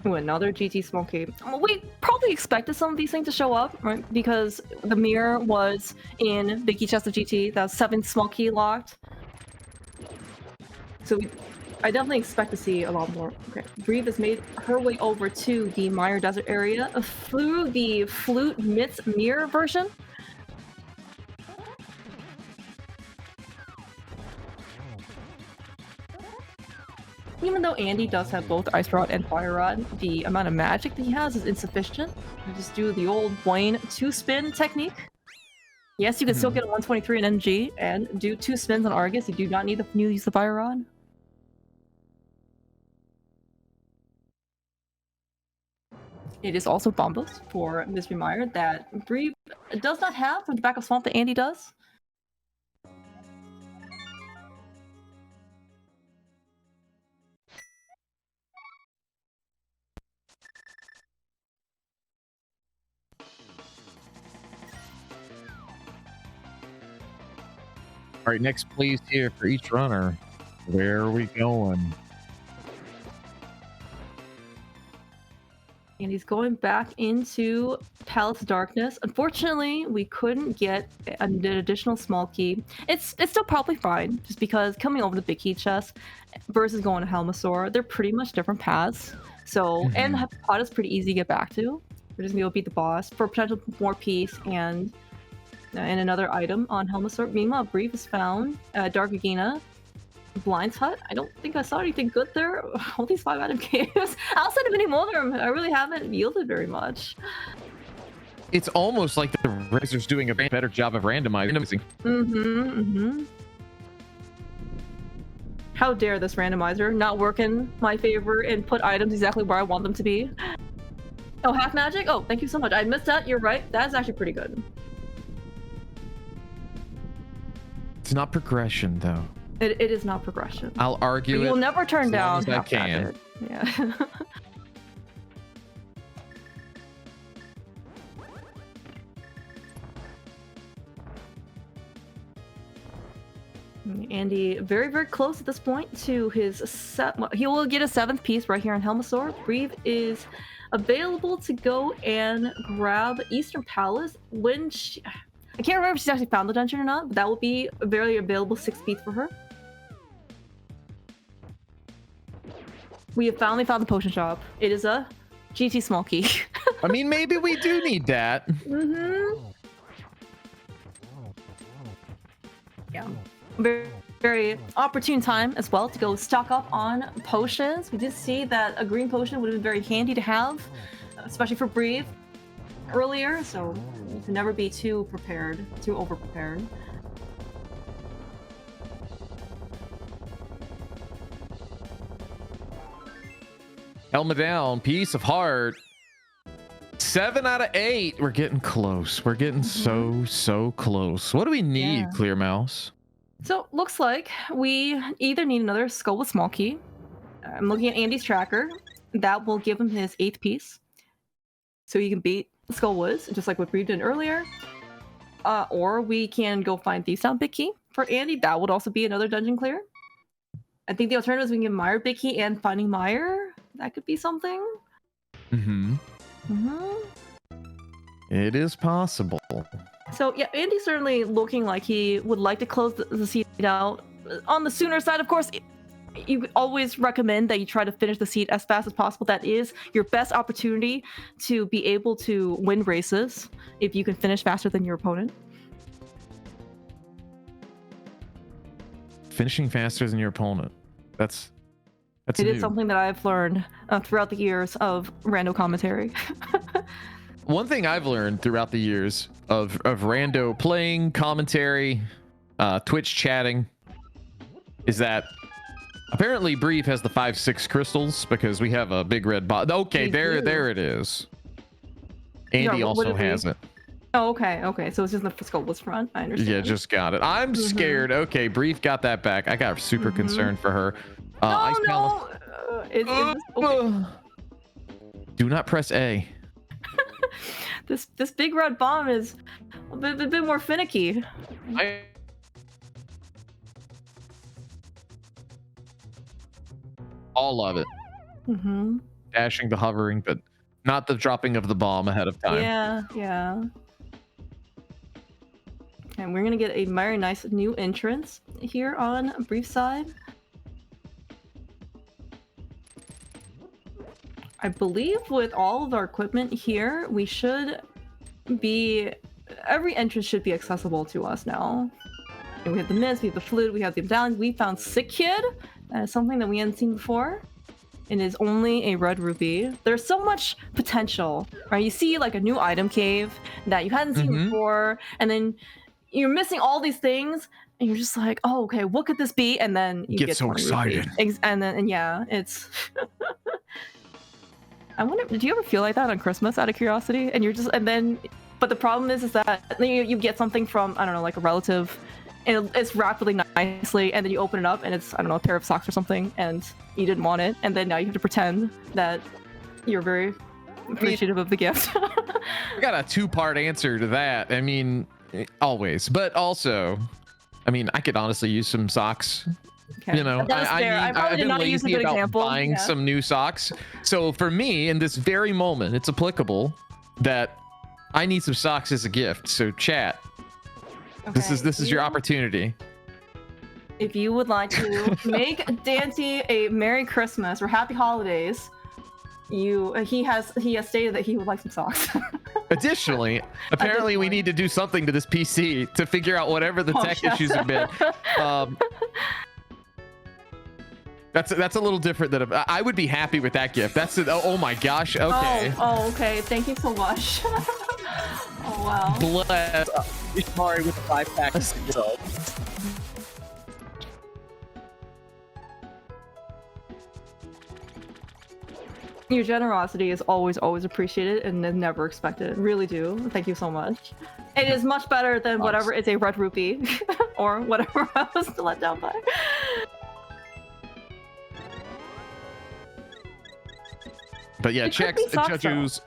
Ooh, another GT small key. We probably expected some of these things to show up, right? Because the mirror was in the key chest of GT. That was 7 small key locked. So I definitely expect to see a lot more. Okay, Breve has made her way over to the Mire Desert area through the Flute Mitts mirror version. Even though Andy does have both Ice Rod and Fire Rod, the amount of magic that he has is insufficient. You just do the old Wayne 2-spin technique. Yes, you can still get a 123 in MG and do 2 spins on Argus. You do not need to use the Fire Rod. It is also Bombos for Mystery Mire that Breve does not have from the back of Swamp that Andy does. All right, next please here for each runner. Where are we going? And he's going back into Palace of Darkness. Unfortunately, we couldn't get an additional small key. It's still probably fine, just because coming over to Big Key Chest versus going to Helmasaur, they're pretty much different paths. So, and the pot is pretty easy to get back to. We're just gonna go beat the boss for potential more peace and another item on Helmasaur. Meanwhile, Breve has found Dark Agina, Blind's Hut. I don't think I saw anything good there. All these 5 item caves. Outside of any Mulder, I really haven't yielded very much. It's almost like the Razor's doing a better job of randomizing. How dare this randomizer not work in my favor and put items exactly where I want them to be. Oh, half magic? Oh, thank you so much. I missed that. You're right. That's actually pretty good. It's not progression, though. It is not progression. I'll argue it. You'll never turn down as long as I can. magic. Yeah. Andy, very, very close at this point to his he will get a 7th piece right here on Helmasaur. Breve is available to go and grab Eastern Palace when she... I can't remember if she's actually found the dungeon or not, but that will be a very available 6th piece for her. We have finally found the potion shop. It is a GT small key. I mean, maybe we do need that. Yeah. Very, very opportune time as well to go stock up on potions. We did see that a green potion would have been very handy to have, especially for Breve earlier, so you can never be too prepared, too over-prepared. Helmet down, piece of heart. 7 out of 8. We're getting close. We're getting so close. What do we need, Clear Mouse? So looks like we either need another skull with small key. I'm looking at Andy's tracker. That will give him his 8th piece, so he can beat Skull Woods, just like what Breve did earlier. Or we can go find Thieves Town Big Key for Andy. That would also be another dungeon clear. I think the alternative is we can give Mire Big Key and finding Mire. That could be something. It is possible. So yeah, Andy's certainly looking like he would like to close the seed out. On the sooner side, of course, you always recommend that you try to finish the seed as fast as possible. That is your best opportunity to be able to win races if you can finish faster than your opponent. Finishing faster than your opponent. That's It is something that I've learned throughout the years of rando commentary. One thing I've learned throughout the years of rando playing, commentary, Twitch chatting, is that apparently Breve has the 5-6 crystals because we have a big red bot. Okay, there it is. Andy also has it. Oh, okay. So it's just the Skullbless front. I understand. Yeah, just got it. I'm scared. Okay, Breve got that back. I got super concerned for her. No. Do not press A. This big red bomb is a bit more finicky. All of it. Dashing to hovering, but not the dropping of the bomb ahead of time. Yeah. And we're gonna get a very nice new entrance here on Breve's side. I believe with all of our equipment here, we should be... Every entrance should be accessible to us now. And we have the mist, we have the flute, we have the medallion. We found Sick Kid. That is something that we hadn't seen before. It is only a red rupee. There's so much potential, right? You see like a new item cave that you hadn't seen before, and then you're missing all these things, and you're just like, oh, okay, what could this be? And then you get so excited. And yeah, it's... I wonder, did you ever feel like that on Christmas out of curiosity? And you're just, but the problem is that you get something from, I don't know, like a relative, and it's wrapped really nicely, and then you open it up and it's, I don't know, a pair of socks or something, and you didn't want it, and then now you have to pretend that you're very appreciative of the gift. I got a two-part answer to that. I mean, always, but also, I mean, I could honestly use some socks. Okay. You know, I've been lazy about buying some new socks. So for me, in this very moment, it's applicable that I need some socks as a gift. So chat, this is your opportunity. If you would like to make Dante a Merry Christmas or Happy Holidays, he has stated that he would like some socks. Additionally, apparently we need to do something to this PC to figure out whatever the tech issues have been. That's a little different than I would be happy with that gift. That's oh my gosh. Okay. Oh, okay. Thank you so much. Oh wow. Bless. Sorry with the 5-pack. Your generosity is always appreciated and never expected. Really do. Thank you so much. It is much better than whatever is a red rupee or whatever I was let down by. But yeah, check Judges,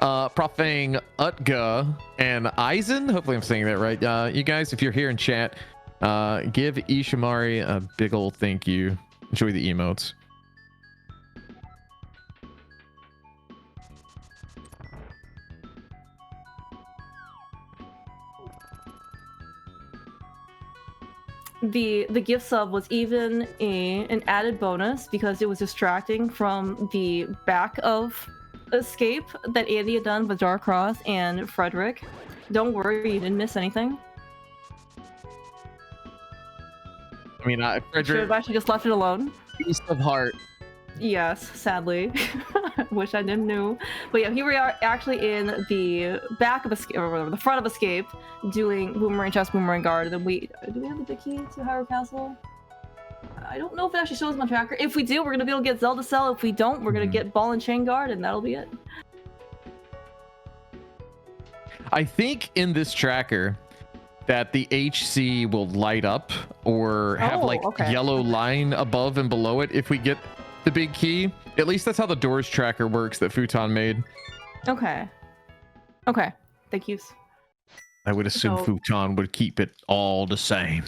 Profang, Utga, and Eisen. Hopefully I'm saying that right. You guys, if you're here in chat, give Ishamari a big old thank you. Enjoy the emotes. The gift sub was even an added bonus because it was distracting from the back of Escape that Andy had done with Dark Cross and Frederick. Don't worry, you didn't miss anything. I mean, Frederick should have actually just left it alone. Piece of heart. Yes, sadly. Wish I didn't know. But yeah, here we are actually in the back of Escape, or whatever, the front of Escape, doing Boomerang Chest, Boomerang Guard. And then do we have the big key to Hyrule Castle? I don't know if it actually shows my tracker. If we do, we're gonna be able to get Zelda Cell. If we don't, we're gonna get Ball and Chain Guard, and that'll be it. I think in this tracker that the HC will light up or have yellow line above and below it if we get the big key. At least that's how the doors tracker works that Futon made. Okay. Thank you. I would assume Futon would keep it all the same.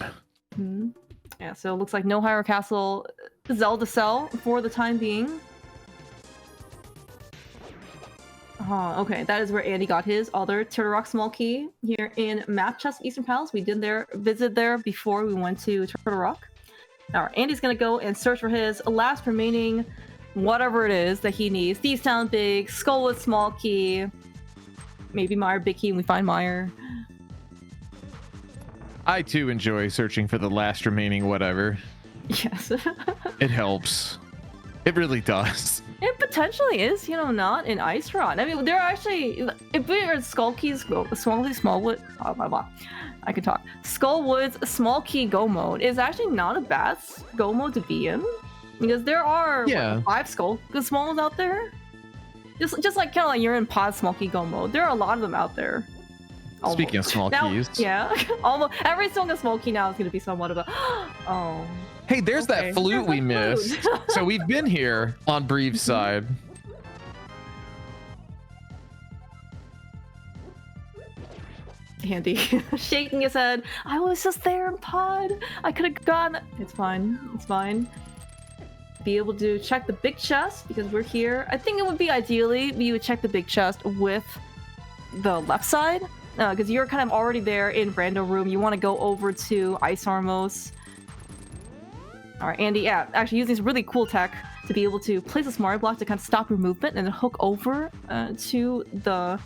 Yeah, so it looks like no Hyrule Castle Zelda Cell for the time being. Okay, that is where Andy got his other Turtle Rock small key here in Map Chest Eastern Palace. We did visit there before we went to Turtle Rock. Alright, Andy's gonna go and search for his last remaining whatever it is that he needs. Thieves Town Big, Skullwood small key, maybe Meyer big key and we find Meyer. I too enjoy searching for the last remaining whatever. Yes. It helps. It really does. It potentially is, not an ice rod. I mean, there are actually, if we are Skullkeys, Smallwood, oh, blah, blah. I can talk. Skullwood's small key go mode is actually not a bad go mode to be in, because there are 5 Smalls out there. Just like kind of like you're in pod small key go mode. There are a lot of them out there. Almost. Speaking of small keys, yeah, almost every single small key now is going to be somewhat of a oh. Hey, there's that flute we missed. So we've been here on Breve's side. Andy shaking his head. I was just there in pod. I could have gone. It's fine. It's fine. Be able to check the big chest because we're here. I think it would be ideally you would check the big chest with the left side because you're kind of already there in rando room. You want to go over to Ice Armos. All right, Andy. Yeah, actually using this really cool tech to be able to place a smart block to kind of stop your movement and then hook over to the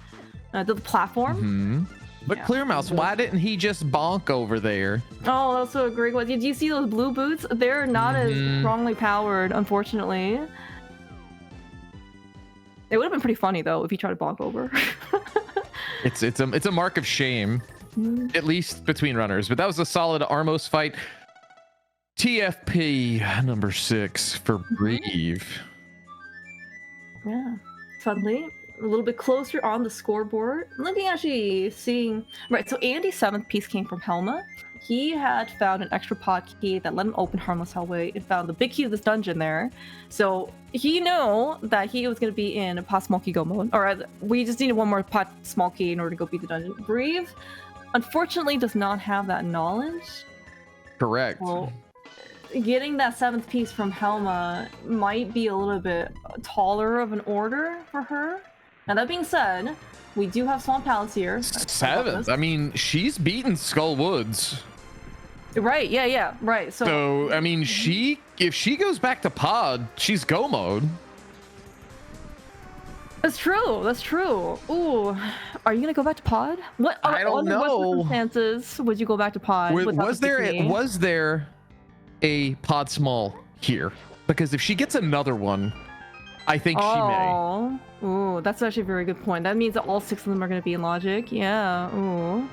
platform. But Clearmouse, why didn't he just bonk over there? Oh, that's so a great one. Did you see those blue boots? They're not as strongly powered, unfortunately. It would have been pretty funny though if he tried to bonk over. It's a mark of shame, at least between runners. But that was a solid Armos fight. TFP number 6 for Breve. Yeah, suddenly a little bit closer on the scoreboard. Looking actually seeing right. So Andy's 7th piece came from Helma. He had found an extra pod key that let him open Harmless Hellway and found the big key to this dungeon there. So he knew that he was going to be in a pod small key go mode. Or we just needed one more pod small key in order to go beat the dungeon. Breve, unfortunately, does not have that knowledge. Correct. Well, getting that 7th piece from Helma might be a little bit taller of an order for her. Now that being said, we do have Swamp Palace here. 7th. I mean, she's beaten Skull Woods. Right. Yeah. Right. So I mean, if she goes back to pod, she's go mode. That's true. Ooh, are you gonna go back to pod? What? I don't know. What circumstances would you go back to pod? Was there a pod small here? Because if she gets another one, I think she may. Ooh, that's actually a very good point. That means that all 6 of them are going to be in logic. Yeah. Ooh.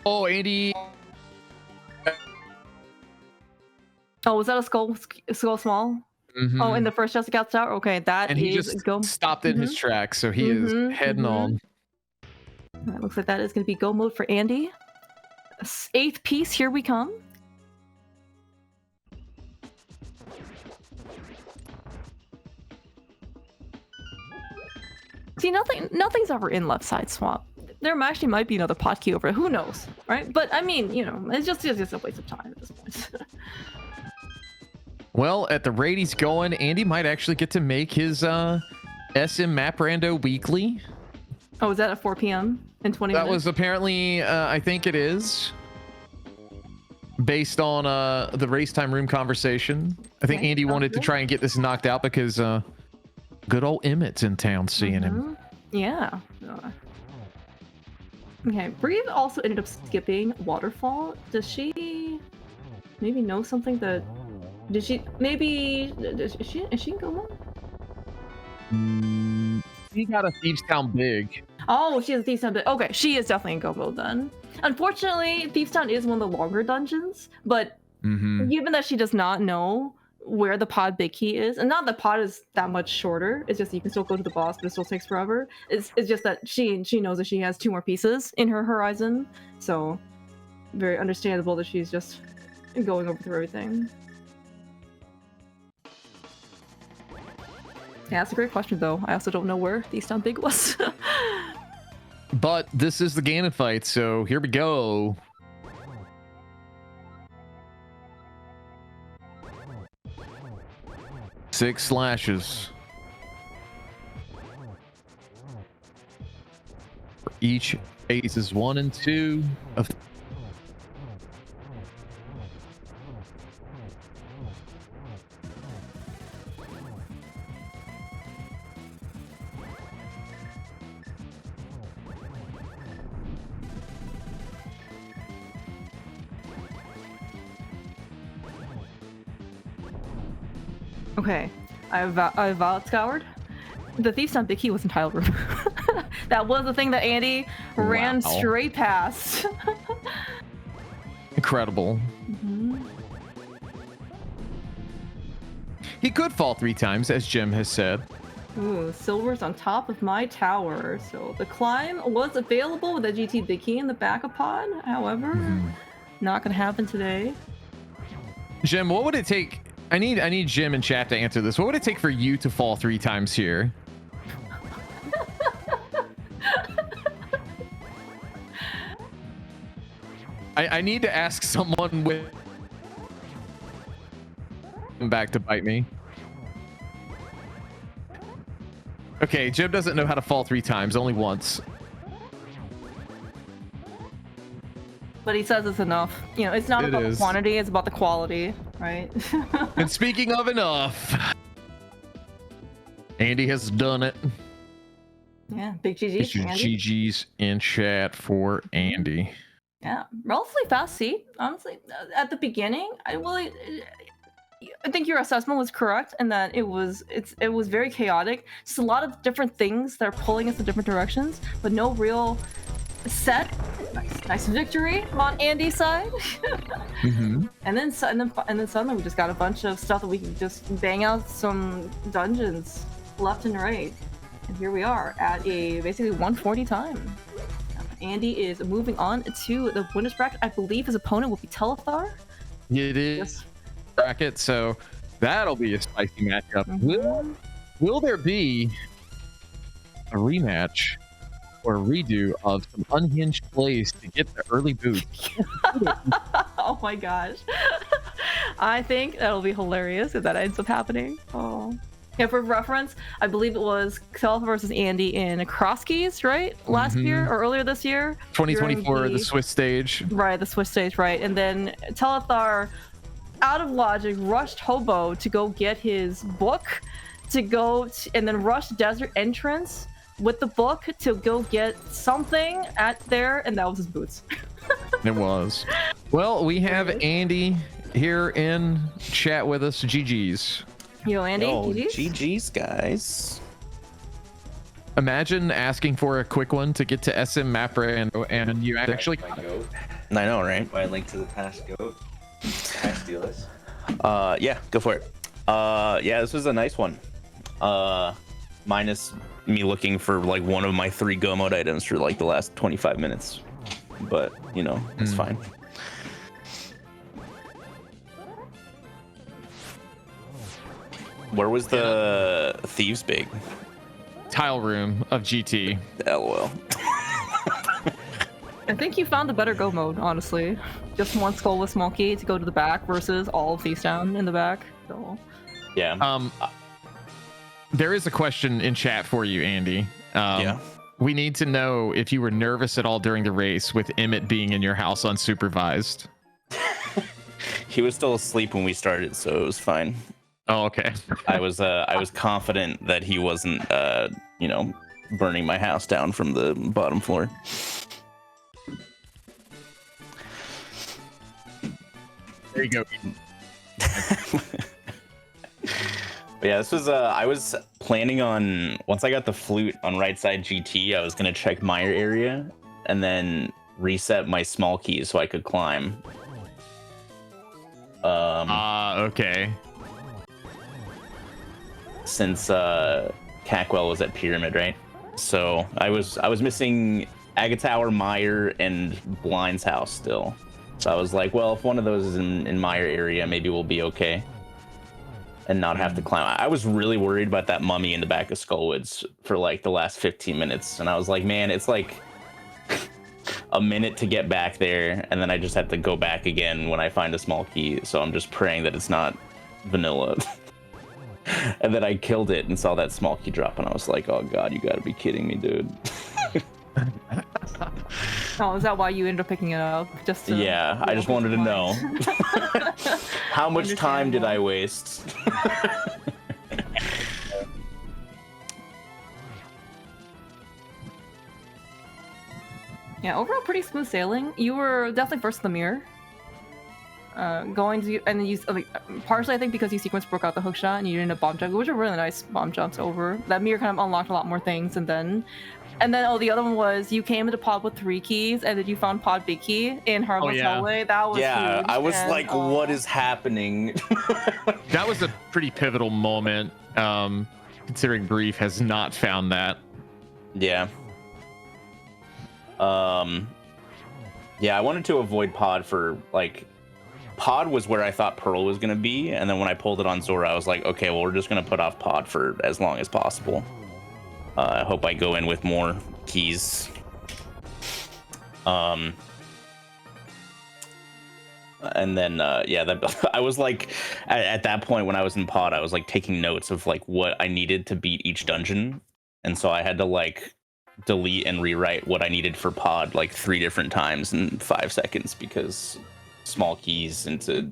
Oh, Andy. Oh, was that a skull small? Oh, in the first Jessica Out Tower? Okay, that and he just stopped in his tracks, so he is heading on. All right, looks like that is going to be go mode for Andy. 8th piece, here we come. See, nothing's ever in left side swamp. There actually might be another pot key over it. Who knows, right? But I mean, it's just a waste of time at this point. Well, at the rate he's going, Andy might actually get to make his SM Map Rando weekly. Oh, is that at 4 p.m. in 20 minutes? That was apparently, I think it is, based on the race time room conversation. I think Andy wanted to try and get this knocked out because good old Emmett's in town seeing him. Yeah. Okay, Breve also ended up skipping Waterfall. Does she maybe know something that... Is she in Goma? She got a Thieves Town big. Oh, she has a Thieves Town big. Okay, she is definitely in Go mode then. Unfortunately, Thieves Town is one of the longer dungeons, but given that she does not know where the pod big key is, and not that pod is that much shorter, it's just you can still go to the boss, but it still takes forever. It's just that she knows that she has 2 more pieces in her horizon, so very understandable that she's just going over through everything. Yeah, that's a great question though. I also don't know where Thieves Town big was. But this is the Ganon fight, so here we go. Six slashes. For each phases 1 and 2 of Okay, I've scoured. The thief's not big key was in tile room. That was the thing that Andy ran Wow. straight past. Incredible. He could fall 3 times, as Jim has said. Ooh, silver's on top of my tower. So the climb was available with a GT big key in the backup pod. However, not gonna happen today. Jim, what would it take? I need Jim and chat to answer this. What would it take for you to fall 3 times here? I need to ask someone with back to bite me. Okay, Jim doesn't know how to fall 3 times, only once. But he says it's enough. You know, it's not about the quantity, it's about the quality, right? And speaking of enough, Andy has done it. Yeah, big GG's. GG's in chat for Andy. Yeah, relatively fast seat. Honestly, at the beginning, I think your assessment was correct in that it was very chaotic. Just a lot of different things that are pulling us in different directions, but no real set. Nice victory on Andy's side. And then suddenly we just got a bunch of stuff that we can just bang out some dungeons left and right. And here we are at a basically 140 time. Andy is moving on to the winners bracket. I believe his opponent will be Telethar. It is. Yes. Bracket, so that'll be a spicy matchup. Will there be a rematch or a redo of some unhinged plays to get the early boot? Oh my gosh. I think that'll be hilarious if that ends up happening. Oh. Yeah, for reference, I believe it was Telethar versus Andy in CrossKeys, right? Last year or earlier this year? 2024, the Swiss stage. Right, the Swiss stage, right. And then Telethar, out of logic, rushed Hobo to go get his book, and then rushed Desert Entrance with the book to go get something at there, and that was his boots. It was. Well, we have Andy here in chat with us. GG's. Yo, Andy, GG's, guys. Imagine asking for a quick one to get to SM map and you actually. I know, right? My link to the past goat. Past dealers. Yeah, go for it. Yeah, this was a nice one. Minus me looking for like one of my 3 go mode items for like the last 25 minutes. But, you know, it's fine. Where was the Thieves Big? Tile room of GT. LOL. I think you found the better go mode, honestly. Just one skull with small key to go to the back versus all face down in the back. So. Yeah. There is a question in chat for you, Andy. Yeah. We need to know if you were nervous at all during the race with Emmett being in your house unsupervised. He was still asleep when we started, so it was fine. Oh, okay. I was confident that he wasn't you know, burning my house down from the bottom floor. There you go. But yeah, this was I was planning on, once I got the flute on right side GT, I was gonna check Mire area and then reset my small keys so I could climb. Okay. Since Cackwell was at Pyramid, right? So I was missing Agatower, Mire, and Blind's house still. So I was like, well, if one of those is in Mire area, maybe we'll be okay and not have to climb. I was really worried about that mummy in the back of Skullwoods for like the last 15 minutes. And I was like, man, it's like a minute to get back there. And then I just have to go back again when I find a small key. So I'm just praying that it's not vanilla. And then I killed it and saw that small key drop. And I was like, oh God, you gotta be kidding me, dude. Oh, is that why you ended up picking it up? Just to, yeah, I just wanted to know. How much time did I waste? Yeah, overall pretty smooth sailing. You were definitely first in the mirror. going to and then partially I think because you sequence broke out the hook shot and you did a bomb jump, which are really nice bomb jumps over. That mirror kind of unlocked a lot more things, and then the other one was you came into pod with 3 keys, and then you found pod big key in Harlow's hallway. That was huge. I was like, what is happening? That was a pretty pivotal moment, considering Breve has not found that. Yeah. Yeah, I wanted to avoid pod for like. Pod was where I thought Pearl was gonna be, and then when I pulled it on Zora, I was like, okay, well, we're just gonna put off pod for as long as possible. I hope I go in with more keys. And then I was like, at that point when I was in pod, I was like taking notes of like what I needed to beat each dungeon, and so I had to like delete and rewrite what I needed for pod like 3 different times in 5 seconds because small keys into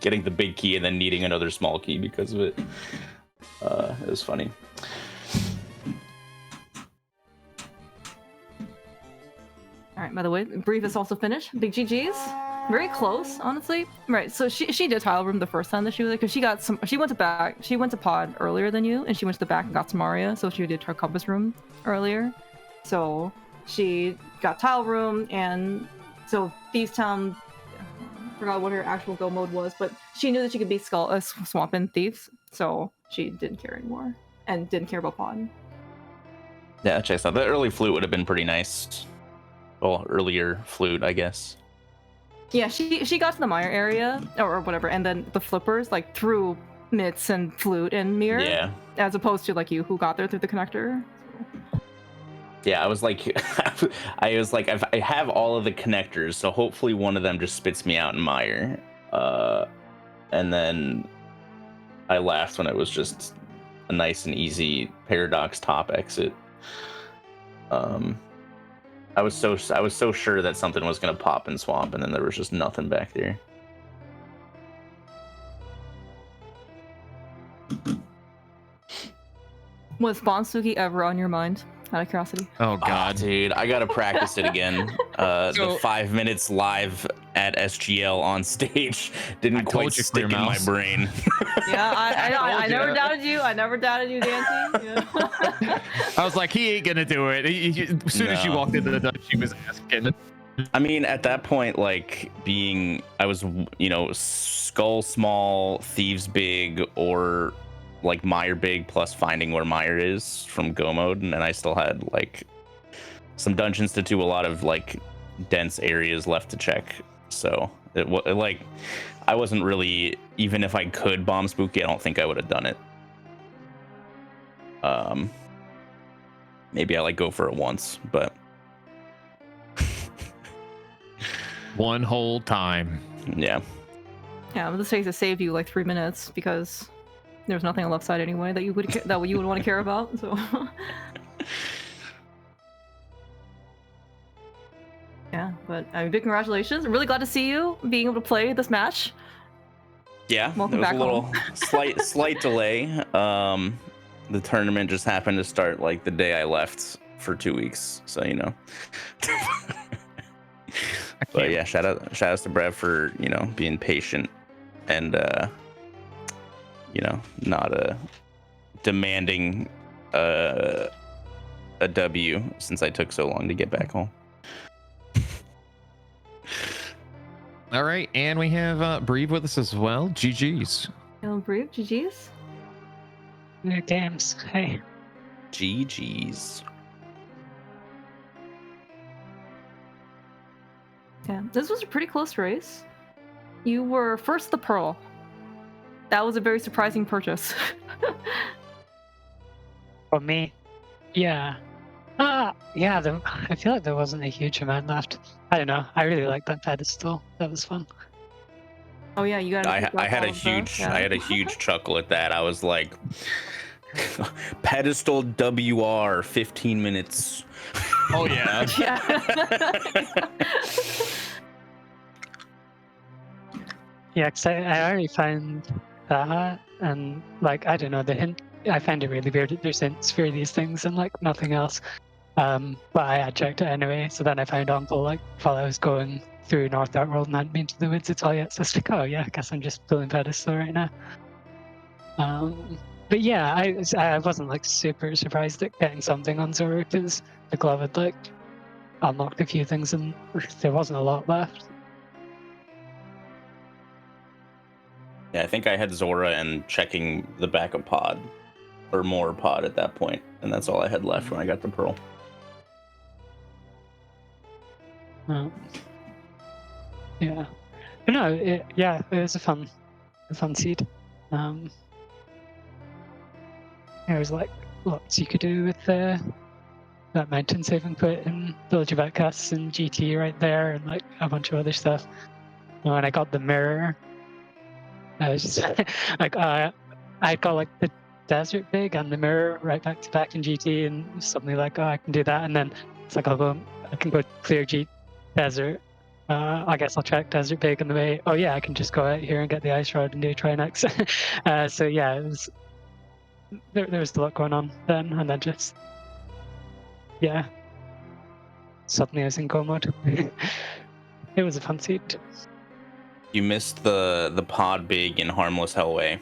getting the big key and then needing another small key because of it. It was funny. All right, by the way, Breve is also finished. Big GG's. Very close, honestly. Right, so she did tile room the first time that she was there because she went to pod earlier than you, and she went to the back and got some Maria, so she did her compass room earlier. So she got tile room, and so Thieves Town, I forgot what her actual go mode was, but she knew that she could beat Swamp and Thieves, so she didn't care anymore and didn't care about pod. Yeah, check out. The early flute would have been pretty nice. Well, earlier flute, I guess. Yeah, she got to the Mire area or whatever, and then the flippers like through mitts and flute and mirror. Yeah. As opposed to like you who got there through the connector. Yeah, I was like, I have all of the connectors, so hopefully one of them just spits me out in Mire. And then I laughed when it was just a nice and easy Paradox top exit. I was so sure that something was gonna pop in Swamp, and then there was just nothing back there. Was Bonsuki ever on your mind? Out of curiosity. Oh God, dude, I gotta practice it again. The 5 minutes live at SGL on stage didn't quite stick in my brain. Yeah, I never doubted you. I never doubted you, Dancy. Yeah. I was like, he ain't gonna do it. As soon as she walked into the dungeon, she was asking. I mean, at that point, like I was, Skull small, Thieves big, or like Mire big plus finding where Mire is from go mode, and then I still had like some dungeons to do, a lot of like dense areas left to check. So I wasn't really, even if I could bomb Spooky, I don't think I would have done it. Maybe I like go for it once, but one whole time. Yeah. Yeah, but this takes to save you like 3 minutes because there's nothing on the left side anyway that you would want to care about. So. Yeah, but big congratulations! I'm really glad to see you being able to play this match. Yeah, Welcome there was back a little home. slight delay. The tournament just happened to start like the day I left for 2 weeks, so But yeah, shout outs to Breve for being patient and not demanding a W since I took so long to get back home. All right, and we have Breve with us as well. GG's. Hello, Breve. GG's. New games. Hey. GG's. Yeah, this was a pretty close race. You were first the Pearl. That was a very surprising purchase. For me, yeah. Yeah, I feel like there wasn't a huge amount left. I don't know. I really like that pedestal. That was fun. Oh yeah, you got. I had a huge chuckle at that. I was like, pedestal WR 15 minutes. Oh yeah. Yeah, because I already found that, and like I don't know, the hint. I find it really weird that there's hints for these things and like nothing else. But I had checked it anyway, so then I found Uncle like while I was going through North Dark World and hadn't been to the woods at all yet. So it's like, oh yeah, I guess I'm just pulling pedestal right now. But yeah, I wasn't like super surprised at getting something on Zora because the glove had like unlocked a few things and there wasn't a lot left. Yeah, I think I had Zora and checking the backup pod or more pod at that point, and that's all I had left when I got the pearl. Yeah, but no, it was a fun seed. There was like lots you could do with that mountain saving put in Village of Outcasts and GT right there, and like a bunch of other stuff. And when I got the mirror, I was just like, I got like the desert big and the mirror right back to back in GT, and suddenly like, oh, I can do that, and then it's like I can go clear desert. I guess I'll check desert big on the way. Oh yeah, I can just go out here and get the ice rod and do a try next. So yeah, it was. There was a lot going on then, and then just suddenly I was in go mode. It was a fun seed. You missed the pod big in Harmless Hellway.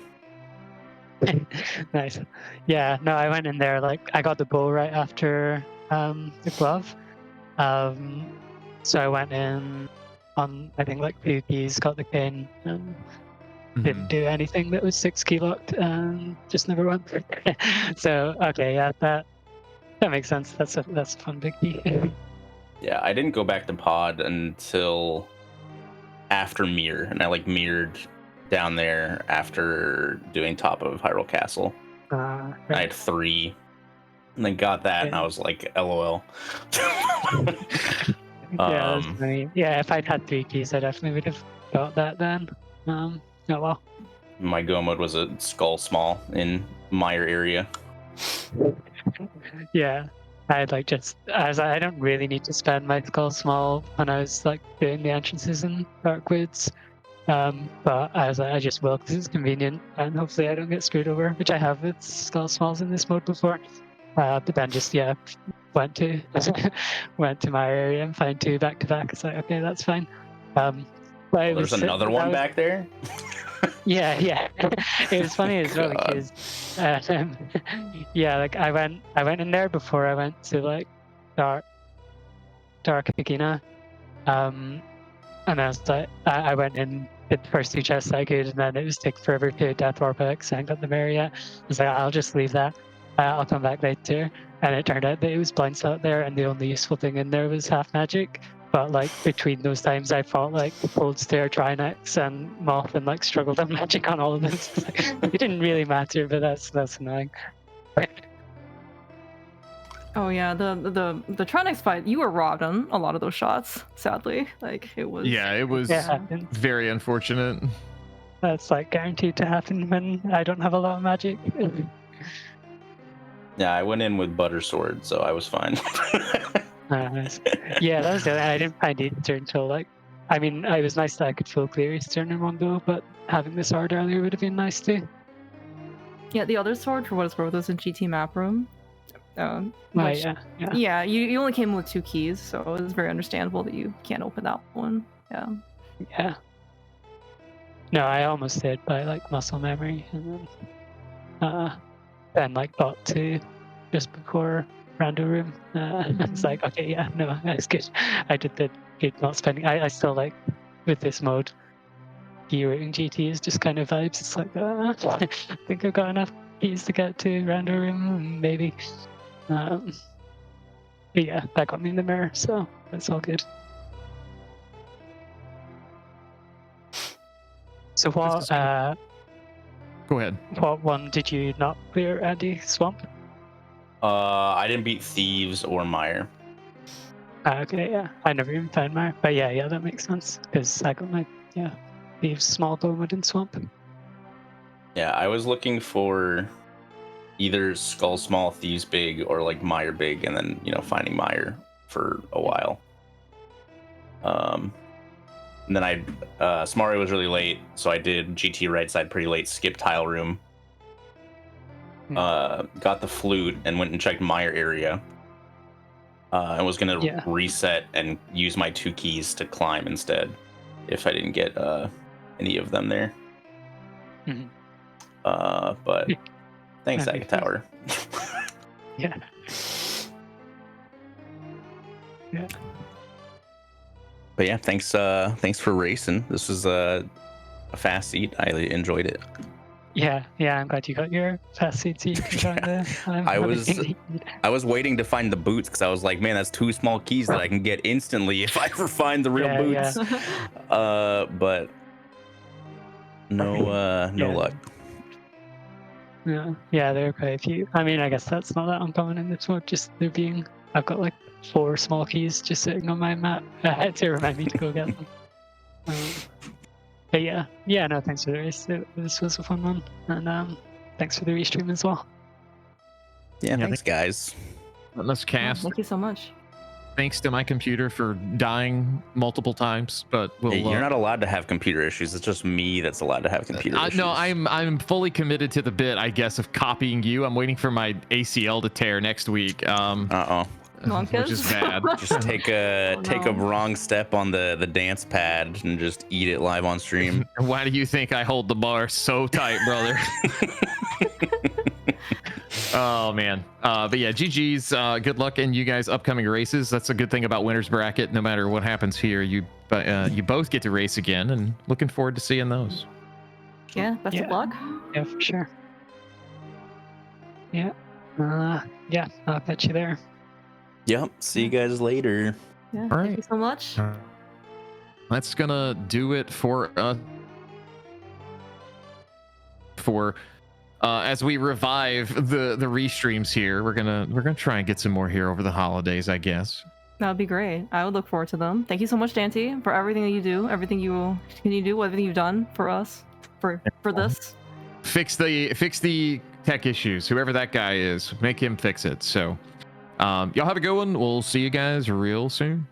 Nice. Yeah, no, I went in there like I got the bow right after the glove. So I went in on I think like PvPs, got the cane, and didn't do anything that was 6 key locked, and just never went. So okay, yeah, that makes sense. That's a fun big key. Yeah, I didn't go back to pod until after mirror, and I like mirrored down there after doing top of Hyrule Castle. Right. I had 3, and then got that, and I was like, LOL. Yeah, that's funny. Yeah, if I'd had 3 keys, I definitely would have got that then. Oh well. My go mode was a skull small in Meyer area. Yeah, I had like I don't really need to spend my skull small when I was like doing the entrances in Darkwoods. But I just will because it's convenient, and hopefully I don't get screwed over, which I have with skull smalls in this mode before. But then just went to my area and found 2 back to back. It's like, okay, that's fine. But There's another one back there. Yeah. It was funny as well because like I went in there before I went to like Dark Agina, and I was like I went in, did the first 2 chests I could, and then it was taking forever to Death Warp X. I hadn't got the mirror yet. I was like, I'll just leave that. I'll come back later. And it turned out that it was blind slot there, and the only useful thing in there was half magic. But like between those times, I fought like Cold Stare, Trinex, and Moth, and like struggled on magic on all of them. It didn't really matter, but that's annoying. Oh yeah, the Trinex fight, you were robbed on a lot of those shots. Sadly, like it was. Yeah, it was very unfortunate. That's like guaranteed to happen when I don't have a lot of magic. Yeah, I went in with butter sword, so I was fine. Nice. Yeah, that was the other. I didn't find Easter until like, I mean, it was nice that I could full clear Easter in one go, but having the sword earlier would have been nice too. Yeah, the other sword, for what it's worth, was in GT map room. Yeah. You only came with 2 keys, so it was very understandable that you can't open that one. Yeah. No, I almost did by like muscle memory, and then like bought 2 just before rando room. It's like, okay, yeah, no, that's good. I did the good not spending. I still like with this mode, gearing GT is just kind of vibes. It's like, I think I've got enough keys to get to rando room, maybe. But yeah, that got me in the mirror, so that's all good. So what? Go ahead. What one did you not clear, Andy? Swamp? I didn't beat Thieves or Meyer. Okay, yeah. I never even found Meyer. But yeah, that makes sense. Because I got my, Thieves small bowwood and swamp. Yeah, I was looking for either Skull Small, Thieves Big, or like Meyer Big, and then, finding Meyer for a while. And then Smarry was really late, so I did GT right side pretty late, skipped Tile Room. Got the flute and went and checked Meyer area. I was gonna Yeah. reset and use my 2 keys to climb instead, if I didn't get any of them there. Mhm. But thanks, That makes sense. Agatower. Yeah. Yeah. But yeah, thanks for racing. This was a fast seat. I enjoyed it. Yeah. I'm glad you got your fast seat so you can join the. I was waiting to find the boots because I was like, man, that's 2 small keys that I can get instantly if I ever find the real boots. But no luck. Yeah, there are quite a few. I mean, I guess that's not that uncommon in this mode. Just there being, I've got like 4 small keys just sitting on my map. I had to remind me to go get them. But yeah, no, thanks for the race. This was a fun one, and thanks for the restream as well. Yeah, thanks, guys. Let's cast. Thank you so much. Thanks to my computer for dying multiple times, but we'll. Hey, you're not allowed to have computer issues. It's just me that's allowed to have computer issues. No, I'm fully committed to the bit, I guess, of copying you. I'm waiting for my ACL to tear next week. Which is bad. Just take a wrong step on the dance pad and just eat it live on stream. Why do you think I hold the bar so tight, brother? Oh man. But yeah, GG's. Good luck in you guys' upcoming races. That's a good thing about winner's bracket. No matter what happens here, you both get to race again, and looking forward to seeing those. Yeah, best of luck. Yeah, for sure. Yeah. I'll catch you there. Yep. See you guys later. Yeah. All right. Thank you so much. That's gonna do it for us. As we revive the restreams here, we're gonna try and get some more here over the holidays, I guess. That would be great. I would look forward to them. Thank you so much, Dante, for everything that you do, everything you will continue to do, everything you've done for us, for this. Fix the tech issues. Whoever that guy is, make him fix it. So, y'all have a good one. We'll see you guys real soon.